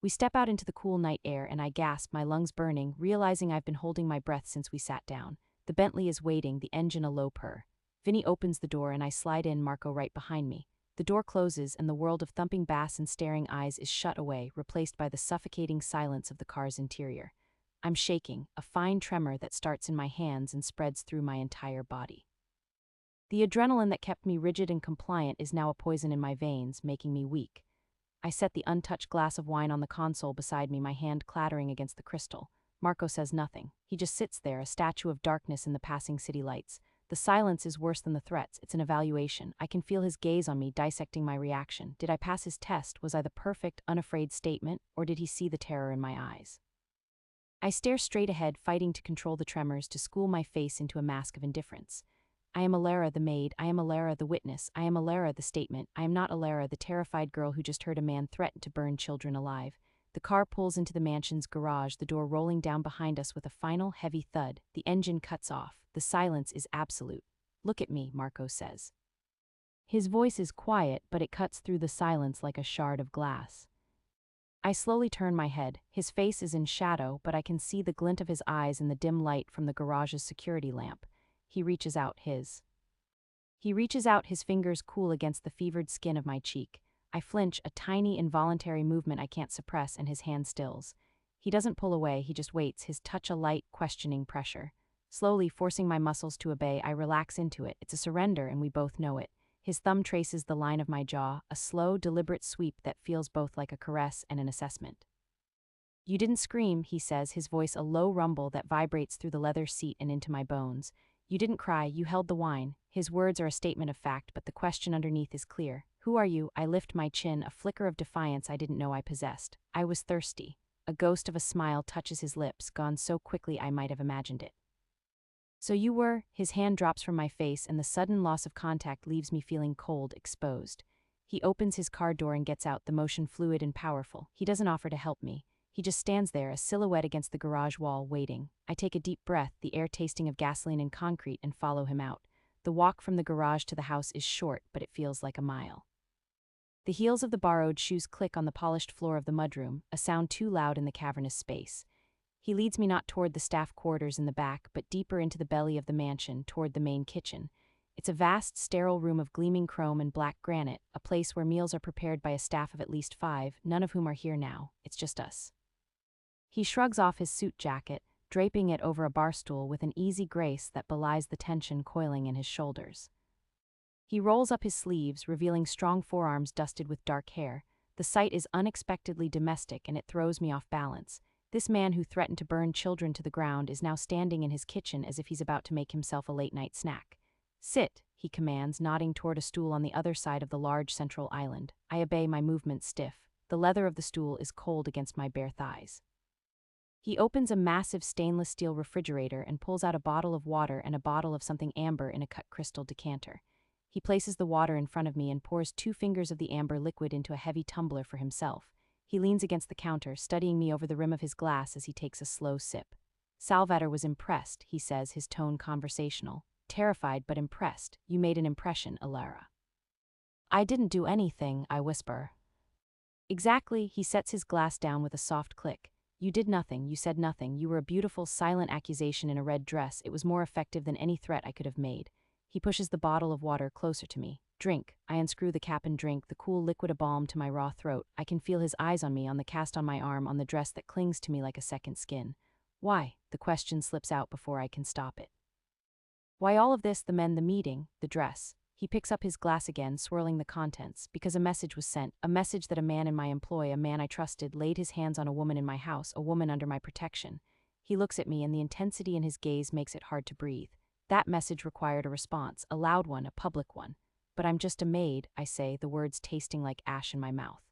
We step out into the cool night air, and I gasp, my lungs burning, realizing I've been holding my breath since we sat down. The Bentley is waiting, the engine a low purr. Vinny opens the door, and I slide in, Marco right behind me. The door closes, and the world of thumping bass and staring eyes is shut away, replaced by the suffocating silence of the car's interior. I'm shaking, a fine tremor that starts in my hands and spreads through my entire body. The adrenaline that kept me rigid and compliant is now a poison in my veins, making me weak. I set the untouched glass of wine on the console beside me, my hand clattering against the crystal. Marco says nothing. He just sits there, a statue of darkness in the passing city lights. The silence is worse than the threats. It's an evaluation. I can feel his gaze on me, dissecting my reaction. Did I pass his test? Was I the perfect, unafraid statement, or did he see the terror in my eyes? I stare straight ahead, fighting to control the tremors, to school my face into a mask of indifference. I am Alara, the maid. I am Alara, the witness. I am Alara, the statement. I am not Alara, the terrified girl who just heard a man threaten to burn children alive. The car pulls into the mansion's garage, the door rolling down behind us with a final, heavy thud. The engine cuts off. The silence is absolute. Look at me, Marco says. His voice is quiet, but it cuts through the silence like a shard of glass. I slowly turn my head. His face is in shadow, but I can see the glint of his eyes in the dim light from the garage's security lamp. He reaches out, his fingers cool against the fevered skin of my cheek. I flinch, a tiny, involuntary movement I can't suppress, and his hand stills. He doesn't pull away, he just waits, his touch a light, questioning pressure. Slowly, forcing my muscles to obey, I relax into it. It's a surrender, and we both know it. His thumb traces the line of my jaw, a slow, deliberate sweep that feels both like a caress and an assessment. You didn't scream, he says, his voice a low rumble that vibrates through the leather seat and into my bones. You didn't cry, you held the wine. His words are a statement of fact, but the question underneath is clear. Who are you? I lift my chin, a flicker of defiance I didn't know I possessed. I was thirsty. A ghost of a smile touches his lips, gone so quickly I might have imagined it. So you were? His hand drops from my face, and the sudden loss of contact leaves me feeling cold, exposed. He opens his car door and gets out, the motion fluid and powerful. He doesn't offer to help me. He just stands there, a silhouette against the garage wall, waiting. I take a deep breath, the air tasting of gasoline and concrete, and follow him out. The walk from the garage to the house is short, but it feels like a mile. The heels of the borrowed shoes click on the polished floor of the mudroom, a sound too loud in the cavernous space. He leads me not toward the staff quarters in the back, but deeper into the belly of the mansion, toward the main kitchen. It's a vast, sterile room of gleaming chrome and black granite, a place where meals are prepared by a staff of at least 5, none of whom are here now. It's just us. He shrugs off his suit jacket, draping it over a bar stool with an easy grace that belies the tension coiling in his shoulders. He rolls up his sleeves, revealing strong forearms dusted with dark hair. The sight is unexpectedly domestic and it throws me off balance. This man who threatened to burn children to the ground is now standing in his kitchen as if he's about to make himself a late-night snack. "Sit," he commands, nodding toward a stool on the other side of the large central island. I obey, my movements stiff. The leather of the stool is cold against my bare thighs. He opens a massive stainless steel refrigerator and pulls out a bottle of water and a bottle of something amber in a cut crystal decanter. He places the water in front of me and pours 2 fingers of the amber liquid into a heavy tumbler for himself. He leans against the counter, studying me over the rim of his glass as he takes a slow sip. "Salvatore was impressed," he says, his tone conversational. "Terrified but impressed. You made an impression, Alara." "I didn't do anything," I whisper. "Exactly," he sets his glass down with a soft click. "You did nothing, you said nothing, you were a beautiful, silent accusation in a red dress. It was more effective than any threat I could have made." He pushes the bottle of water closer to me. "Drink." I unscrew the cap and drink, the cool liquid a balm to my raw throat. I can feel his eyes on me, on the cast on my arm, on the dress that clings to me like a second skin. "Why?" The question slips out before I can stop it. "Why all of this? The men, the meeting, the dress." He picks up his glass again, swirling the contents. "Because a message was sent, a message that a man in my employ, a man I trusted, laid his hands on a woman in my house, a woman under my protection." He looks at me and the intensity in his gaze makes it hard to breathe. "That message required a response, a loud one, a public one. But I'm just a maid," I say, the words tasting like ash in my mouth.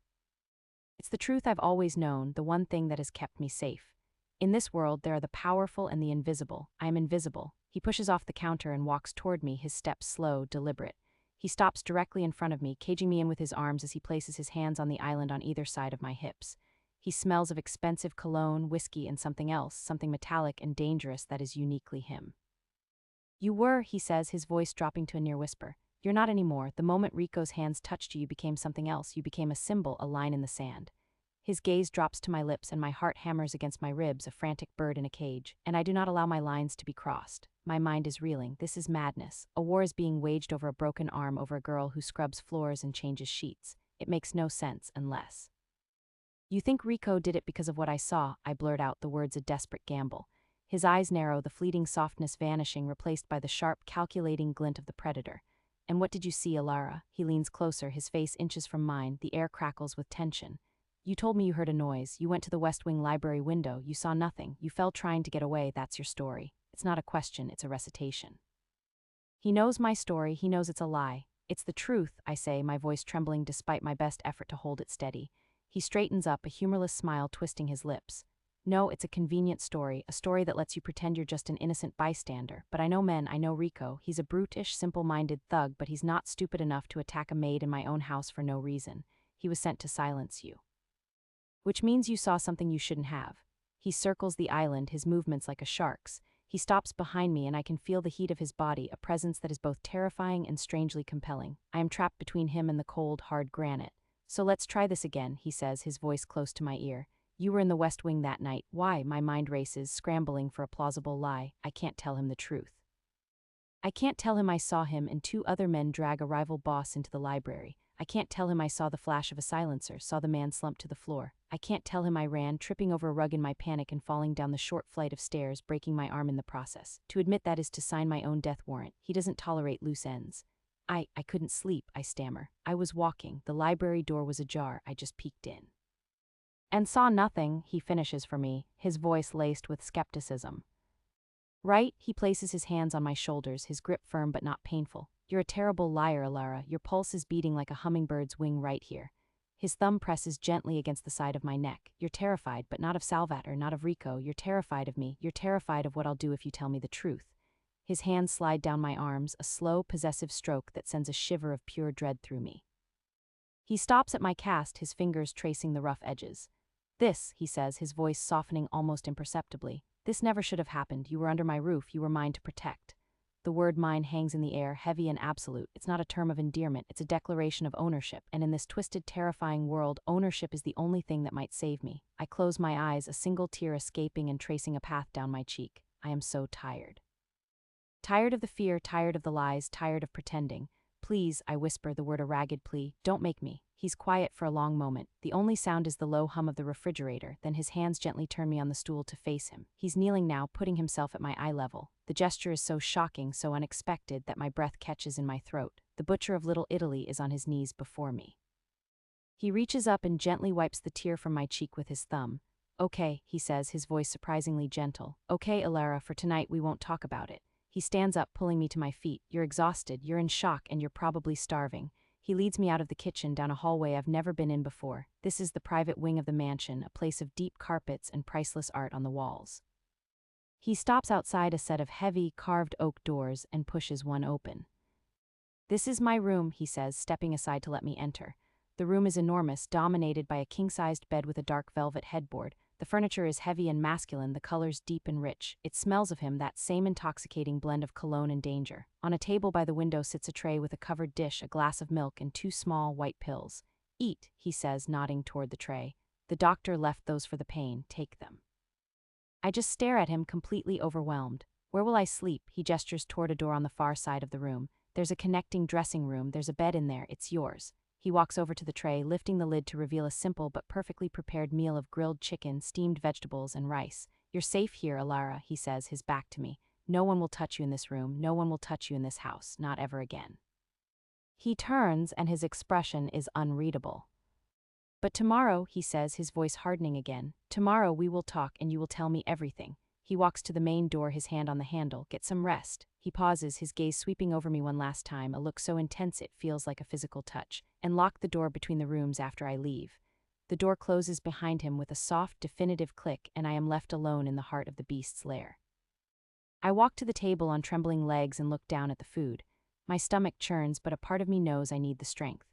It's the truth I've always known, the one thing that has kept me safe. In this world, there are the powerful and the invisible. I am invisible. He pushes off the counter and walks toward me, his steps slow, deliberate. He stops directly in front of me, caging me in with his arms as he places his hands on the island on either side of my hips. He smells of expensive cologne, whiskey, and something else, something metallic and dangerous that is uniquely him. "You were," he says, his voice dropping to a near whisper. "You're not anymore. The moment Rico's hands touched you, you became something else. You became a symbol, a line in the sand." His gaze drops to my lips and my heart hammers against my ribs, a frantic bird in a cage, and I do not allow my lines to be crossed. My mind is reeling. This is madness. A war is being waged over a broken arm, over a girl who scrubs floors and changes sheets. It makes no sense unless... "You think Rico did it because of what I saw?" I blurt out, the words a desperate gamble. His eyes narrow, the fleeting softness vanishing, replaced by the sharp, calculating glint of the predator. "And what did you see, Alara?" He leans closer, his face inches from mine, the air crackles with tension. "You told me you heard a noise. You went to the West Wing library window. You saw nothing. You fell trying to get away. That's your story." It's not a question, it's a recitation. He knows my story, he knows it's a lie. "It's the truth," I say, my voice trembling despite my best effort to hold it steady. He straightens up, a humorless smile twisting his lips. "No, it's a convenient story, a story that lets you pretend you're just an innocent bystander. But I know men, I know Rico. He's a brutish, simple-minded thug, but he's not stupid enough to attack a maid in my own house for no reason. He was sent to silence you. Which means you saw something you shouldn't have." He circles the island, his movements like a shark's. He stops behind me and I can feel the heat of his body, a presence that is both terrifying and strangely compelling. I am trapped between him and the cold, hard granite. "So let's try this again," he says, his voice close to my ear. "You were in the West Wing that night. Why?" My mind races, scrambling for a plausible lie. I can't tell him the truth. I can't tell him I saw him and 2 other men drag a rival boss into the library. I can't tell him I saw the flash of a silencer, saw the man slump to the floor. I can't tell him I ran, tripping over a rug in my panic and falling down the short flight of stairs, breaking my arm in the process. To admit that is to sign my own death warrant. He doesn't tolerate loose ends. I couldn't sleep," I stammer. "I was walking. The library door was ajar. I just peeked in." "And saw nothing," he finishes for me, his voice laced with skepticism. "Right?" He places his hands on my shoulders, his grip firm but not painful. "You're a terrible liar, Alara. Your pulse is beating like a hummingbird's wing right here." His thumb presses gently against the side of my neck. "You're terrified, but not of Salvatore, not of Rico. You're terrified of me. You're terrified of what I'll do if you tell me the truth." His hands slide down my arms, a slow, possessive stroke that sends a shiver of pure dread through me. He stops at my cast, his fingers tracing the rough edges. "This," he says, his voice softening almost imperceptibly. "This never should have happened. You were under my roof. You were mine to protect." The word mine hangs in the air, heavy and absolute. It's not a term of endearment, it's a declaration of ownership, and in this twisted, terrifying world, ownership is the only thing that might save me. I close my eyes, a single tear escaping and tracing a path down my cheek. I am so tired. Tired of the fear, tired of the lies, tired of pretending. Please, I whisper the word a ragged plea, don't make me. He's quiet for a long moment. The only sound is the low hum of the refrigerator, then his hands gently turn me on the stool to face him. He's kneeling now, putting himself at my eye level. The gesture is so shocking, so unexpected, that my breath catches in my throat. The butcher of Little Italy is on his knees before me. He reaches up and gently wipes the tear from my cheek with his thumb. Okay, he says, his voice surprisingly gentle. Okay, Alara, for tonight we won't talk about it. He stands up, pulling me to my feet. You're exhausted, you're in shock, and you're probably starving. He leads me out of the kitchen down a hallway I've never been in before. This is the private wing of the mansion, a place of deep carpets and priceless art on the walls. He stops outside a set of heavy, carved oak doors and pushes one open. This is my room, he says, stepping aside to let me enter. The room is enormous, dominated by a king-sized bed with a dark velvet headboard. The furniture is heavy and masculine, the colors deep and rich. It smells of him, that same intoxicating blend of cologne and danger. On a table by the window sits a tray with a covered dish, a glass of milk, and 2 small, white pills. Eat, he says, nodding toward the tray. The doctor left those for the pain, take them. I just stare at him, completely overwhelmed. Where will I sleep? He gestures toward a door on the far side of the room. There's a connecting dressing room, there's a bed in there, it's yours. He walks over to the tray, lifting the lid to reveal a simple but perfectly prepared meal of grilled chicken, steamed vegetables, and rice. You're safe here, Alara, he says, his back to me. No one will touch you in this room, no one will touch you in this house, not ever again. He turns, and his expression is unreadable. But tomorrow, he says, his voice hardening again, tomorrow we will talk and you will tell me everything. He walks to the main door, his hand on the handle. Get some rest. He pauses, his gaze sweeping over me one last time, a look so intense it feels like a physical touch, and lock the door between the rooms after I leave. The door closes behind him with a soft, definitive click, and I am left alone in the heart of the beast's lair. I walk to the table on trembling legs and look down at the food. My stomach churns, but a part of me knows I need the strength.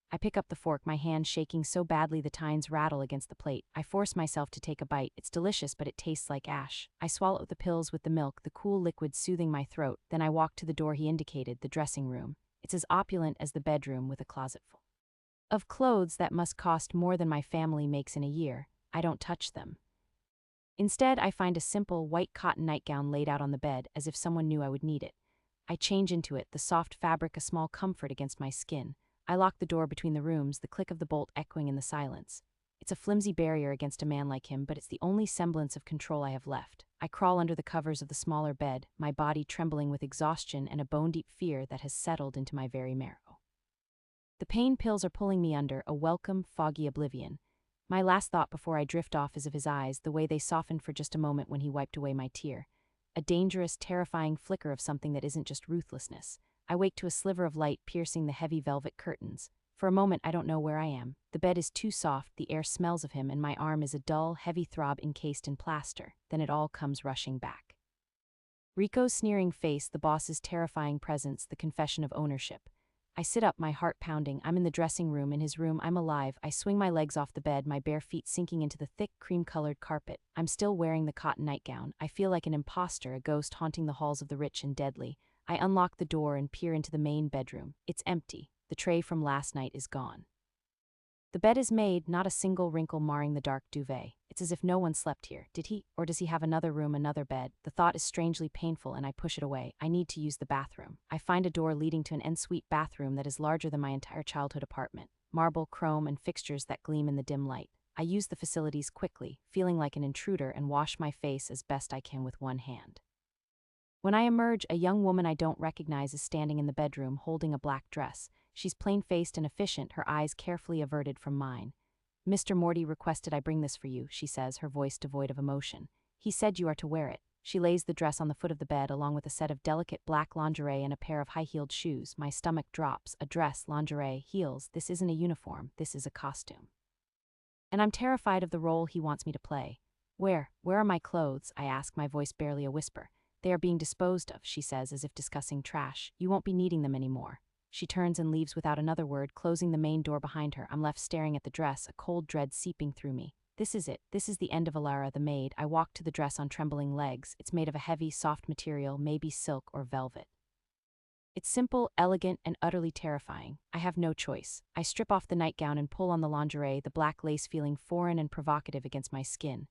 I pick up the fork, my hand shaking so badly the tines rattle against the plate. I force myself to take a bite. It's delicious, but it tastes like ash. I swallow the pills with the milk, the cool liquid soothing my throat. Then I walk to the door he indicated, the dressing room. It's as opulent as the bedroom, with a closet full of clothes that must cost more than my family makes in a year. I don't touch them. Instead, I find a simple, white cotton nightgown laid out on the bed, as if someone knew I would need it. I change into it, the soft fabric a small comfort against my skin. I lock the door between the rooms, the click of the bolt echoing in the silence. It's a flimsy barrier against a man like him, but it's the only semblance of control I have left. I crawl under the covers of the smaller bed, my body trembling with exhaustion and a bone-deep fear that has settled into my very marrow. The pain pills are pulling me under, a welcome, foggy oblivion. My last thought before I drift off is of his eyes, the way they softened for just a moment when he wiped away my tear. A dangerous, terrifying flicker of something that isn't just ruthlessness. I wake to a sliver of light piercing the heavy velvet curtains. For a moment I don't know where I am. The bed is too soft, the air smells of him, and my arm is a dull, heavy throb encased in plaster. Then it all comes rushing back. Rico's sneering face, the boss's terrifying presence, the confession of ownership. I sit up, my heart pounding. I'm in the dressing room, in his room, I'm alive. I swing my legs off the bed, my bare feet sinking into the thick, cream-colored carpet. I'm still wearing the cotton nightgown. I feel like an imposter, a ghost haunting the halls of the rich and deadly. I unlock the door and peer into the main bedroom. It's empty. The tray from last night is gone. The bed is made, not a single wrinkle marring the dark duvet. It's as if no one slept here. Did he? Or does he have another room, another bed? The thought is strangely painful, and I push it away. I need to use the bathroom. I find a door leading to an ensuite bathroom that is larger than my entire childhood apartment. Marble, chrome, and fixtures that gleam in the dim light. I use the facilities quickly, feeling like an intruder, and wash my face as best I can with one hand. When I emerge, a young woman I don't recognize is standing in the bedroom, holding a black dress. She's plain-faced and efficient, her eyes carefully averted from mine. Mr. Morty requested I bring this for you, she says, her voice devoid of emotion. He said you are to wear it. She lays the dress on the foot of the bed along with a set of delicate black lingerie and a pair of high-heeled shoes. My stomach drops. A dress, lingerie, heels. This isn't a uniform, this is a costume. And I'm terrified of the role he wants me to play. Where are my clothes? I ask, my voice barely a whisper. They are being disposed of, she says, as if discussing trash. You won't be needing them anymore. She turns and leaves without another word, closing the main door behind her. I'm left staring at the dress, a cold dread seeping through me. This is it. This is the end of Alara, the maid. I walk to the dress on trembling legs. It's made of a heavy, soft material, maybe silk or velvet. It's simple, elegant, and utterly terrifying. I have no choice. I strip off the nightgown and pull on the lingerie, the black lace feeling foreign and provocative against my skin.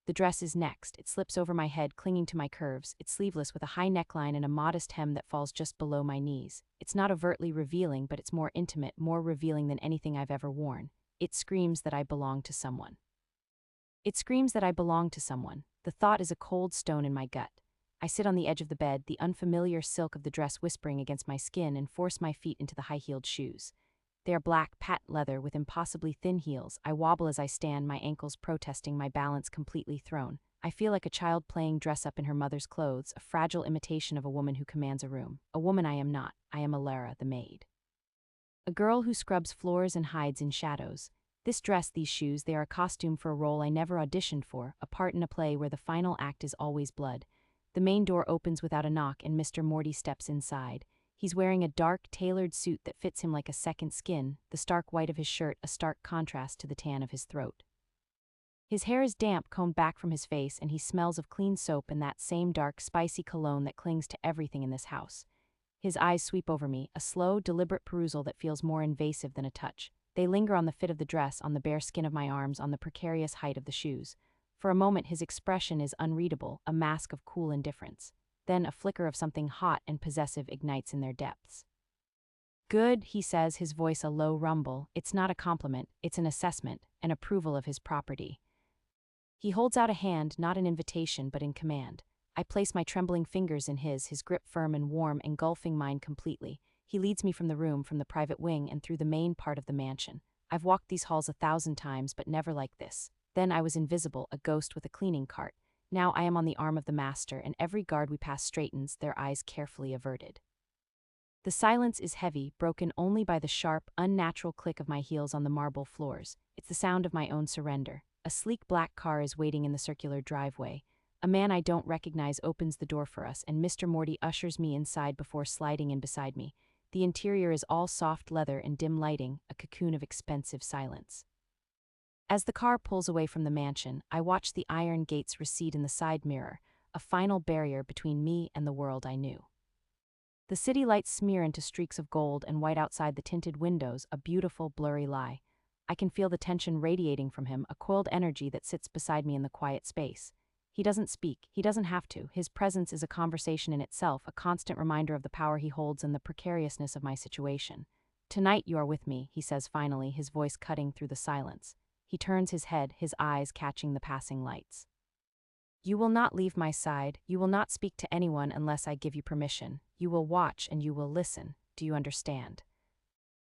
The dress is next. It slips over my head, clinging to my curves. It's sleeveless with a high neckline and a modest hem that falls just below my knees. It's not overtly revealing, but it's more intimate, more revealing than anything I've ever worn. It screams that I belong to someone. It screams that I belong to someone. The thought is a cold stone in my gut. I sit on the edge of the bed, the unfamiliar silk of the dress whispering against my skin, and force my feet into the high-heeled shoes. They are black patent leather with impossibly thin heels. I wobble as I stand, my ankles protesting, my balance completely thrown. I feel like a child playing dress-up in her mother's clothes, a fragile imitation of a woman who commands a room. A woman I am not. I am Alara, the maid. A girl who scrubs floors and hides in shadows. This dress, these shoes, they are a costume for a role I never auditioned for, a part in a play where the final act is always blood. The main door opens without a knock and Mr. Morty steps inside. He's wearing a dark, tailored suit that fits him like a second skin, the stark white of his shirt a stark contrast to the tan of his throat. His hair is damp, combed back from his face, and he smells of clean soap and that same dark, spicy cologne that clings to everything in this house. His eyes sweep over me, a slow, deliberate perusal that feels more invasive than a touch. They linger on the fit of the dress, on the bare skin of my arms, on the precarious height of the shoes. For a moment his expression is unreadable, a mask of cool indifference. Then a flicker of something hot and possessive ignites in their depths. "Good," he says, his voice a low rumble. It's not a compliment, it's an assessment, an approval of his property. He holds out a hand, not an invitation, but in command. I place my trembling fingers in his grip firm and warm, engulfing mine completely. He leads me from the room, from the private wing, and through the main part of the mansion. I've walked these halls 1,000 times, but never like this. Then I was invisible, a ghost with a cleaning cart. Now I am on the arm of the master, and every guard we pass straightens, their eyes carefully averted. The silence is heavy, broken only by the sharp, unnatural click of my heels on the marble floors. It's the sound of my own surrender. A sleek black car is waiting in the circular driveway. A man I don't recognize opens the door for us, and Mr. Morty ushers me inside before sliding in beside me. The interior is all soft leather and dim lighting, a cocoon of expensive silence. As the car pulls away from the mansion, I watch the iron gates recede in the side mirror, a final barrier between me and the world I knew. The city lights smear into streaks of gold and white outside the tinted windows, a beautiful, blurry lie. I can feel the tension radiating from him, a coiled energy that sits beside me in the quiet space. He doesn't speak, he doesn't have to. His presence is a conversation in itself, a constant reminder of the power he holds and the precariousness of my situation. "Tonight you are with me," he says finally, his voice cutting through the silence. He turns his head, his eyes catching the passing lights. "You will not leave my side. You will not speak to anyone unless I give you permission. You will watch and you will listen. Do you understand?"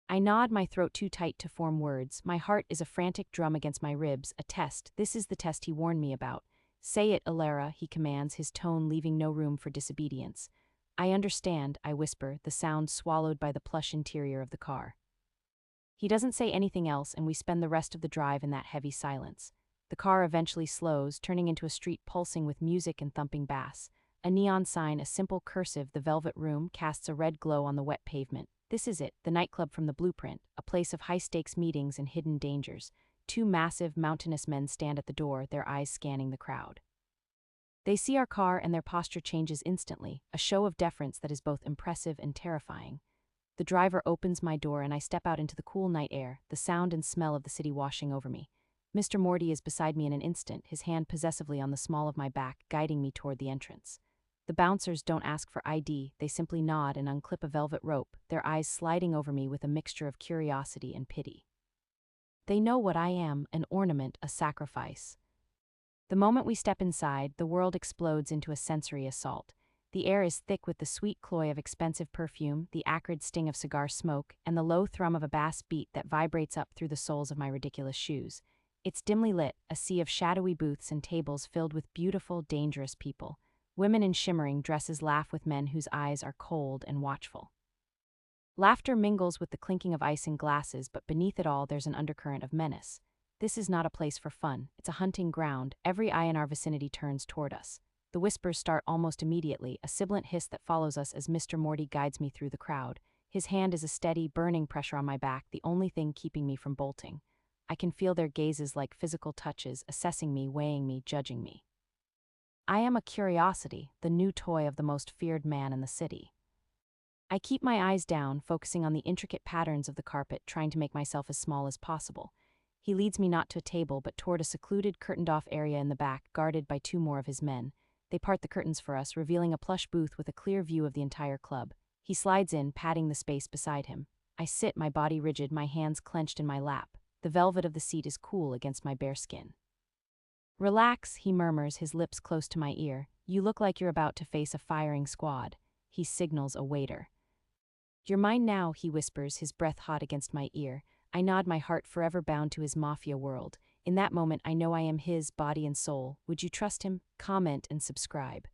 I nod, my throat too tight to form words. My heart is a frantic drum against my ribs, a test. This is the test he warned me about. "Say it, Alara," he commands, his tone leaving no room for disobedience. "I understand," I whisper, the sound swallowed by the plush interior of the car. He doesn't say anything else, and we spend the rest of the drive in that heavy silence. The car eventually slows, turning into a street pulsing with music and thumping bass. A neon sign, a simple cursive, "The Velvet Room," casts a red glow on the wet pavement. This is it, the nightclub from the blueprint, a place of high-stakes meetings and hidden dangers. Two massive, mountainous men stand at the door, their eyes scanning the crowd. They see our car and their posture changes instantly, a show of deference that is both impressive and terrifying. The driver opens my door and I step out into the cool night air, the sound and smell of the city washing over me. Mr. Morty is beside me in an instant, his hand possessively on the small of my back, guiding me toward the entrance. The bouncers don't ask for ID, they simply nod and unclip a velvet rope, their eyes sliding over me with a mixture of curiosity and pity. They know what I am, an ornament, a sacrifice. The moment we step inside, the world explodes into a sensory assault. The air is thick with the sweet cloy of expensive perfume, the acrid sting of cigar smoke, and the low thrum of a bass beat that vibrates up through the soles of my ridiculous shoes. It's dimly lit, a sea of shadowy booths and tables filled with beautiful, dangerous people. Women in shimmering dresses laugh with men whose eyes are cold and watchful. Laughter mingles with the clinking of ice in glasses, but beneath it all there's an undercurrent of menace. This is not a place for fun, it's a hunting ground. Every eye in our vicinity turns toward us. The whispers start almost immediately, a sibilant hiss that follows us as Mr. Morty guides me through the crowd. His hand is a steady, burning pressure on my back, the only thing keeping me from bolting. I can feel their gazes like physical touches, assessing me, weighing me, judging me. I am a curiosity, the new toy of the most feared man in the city. I keep my eyes down, focusing on the intricate patterns of the carpet, trying to make myself as small as possible. He leads me not to a table but toward a secluded, curtained-off area in the back, guarded by two more of his men. They part the curtains for us, revealing a plush booth with a clear view of the entire club. He slides in, patting the space beside him. I sit, my body rigid, my hands clenched in my lap. The velvet of the seat is cool against my bare skin. "Relax," he murmurs, his lips close to my ear. "You look like you're about to face a firing squad." He signals a waiter. "You're mine now," he whispers, his breath hot against my ear. I nod, my heart forever bound to his mafia world. In that moment, I know I am his, body and soul. Would you trust him? Comment and subscribe.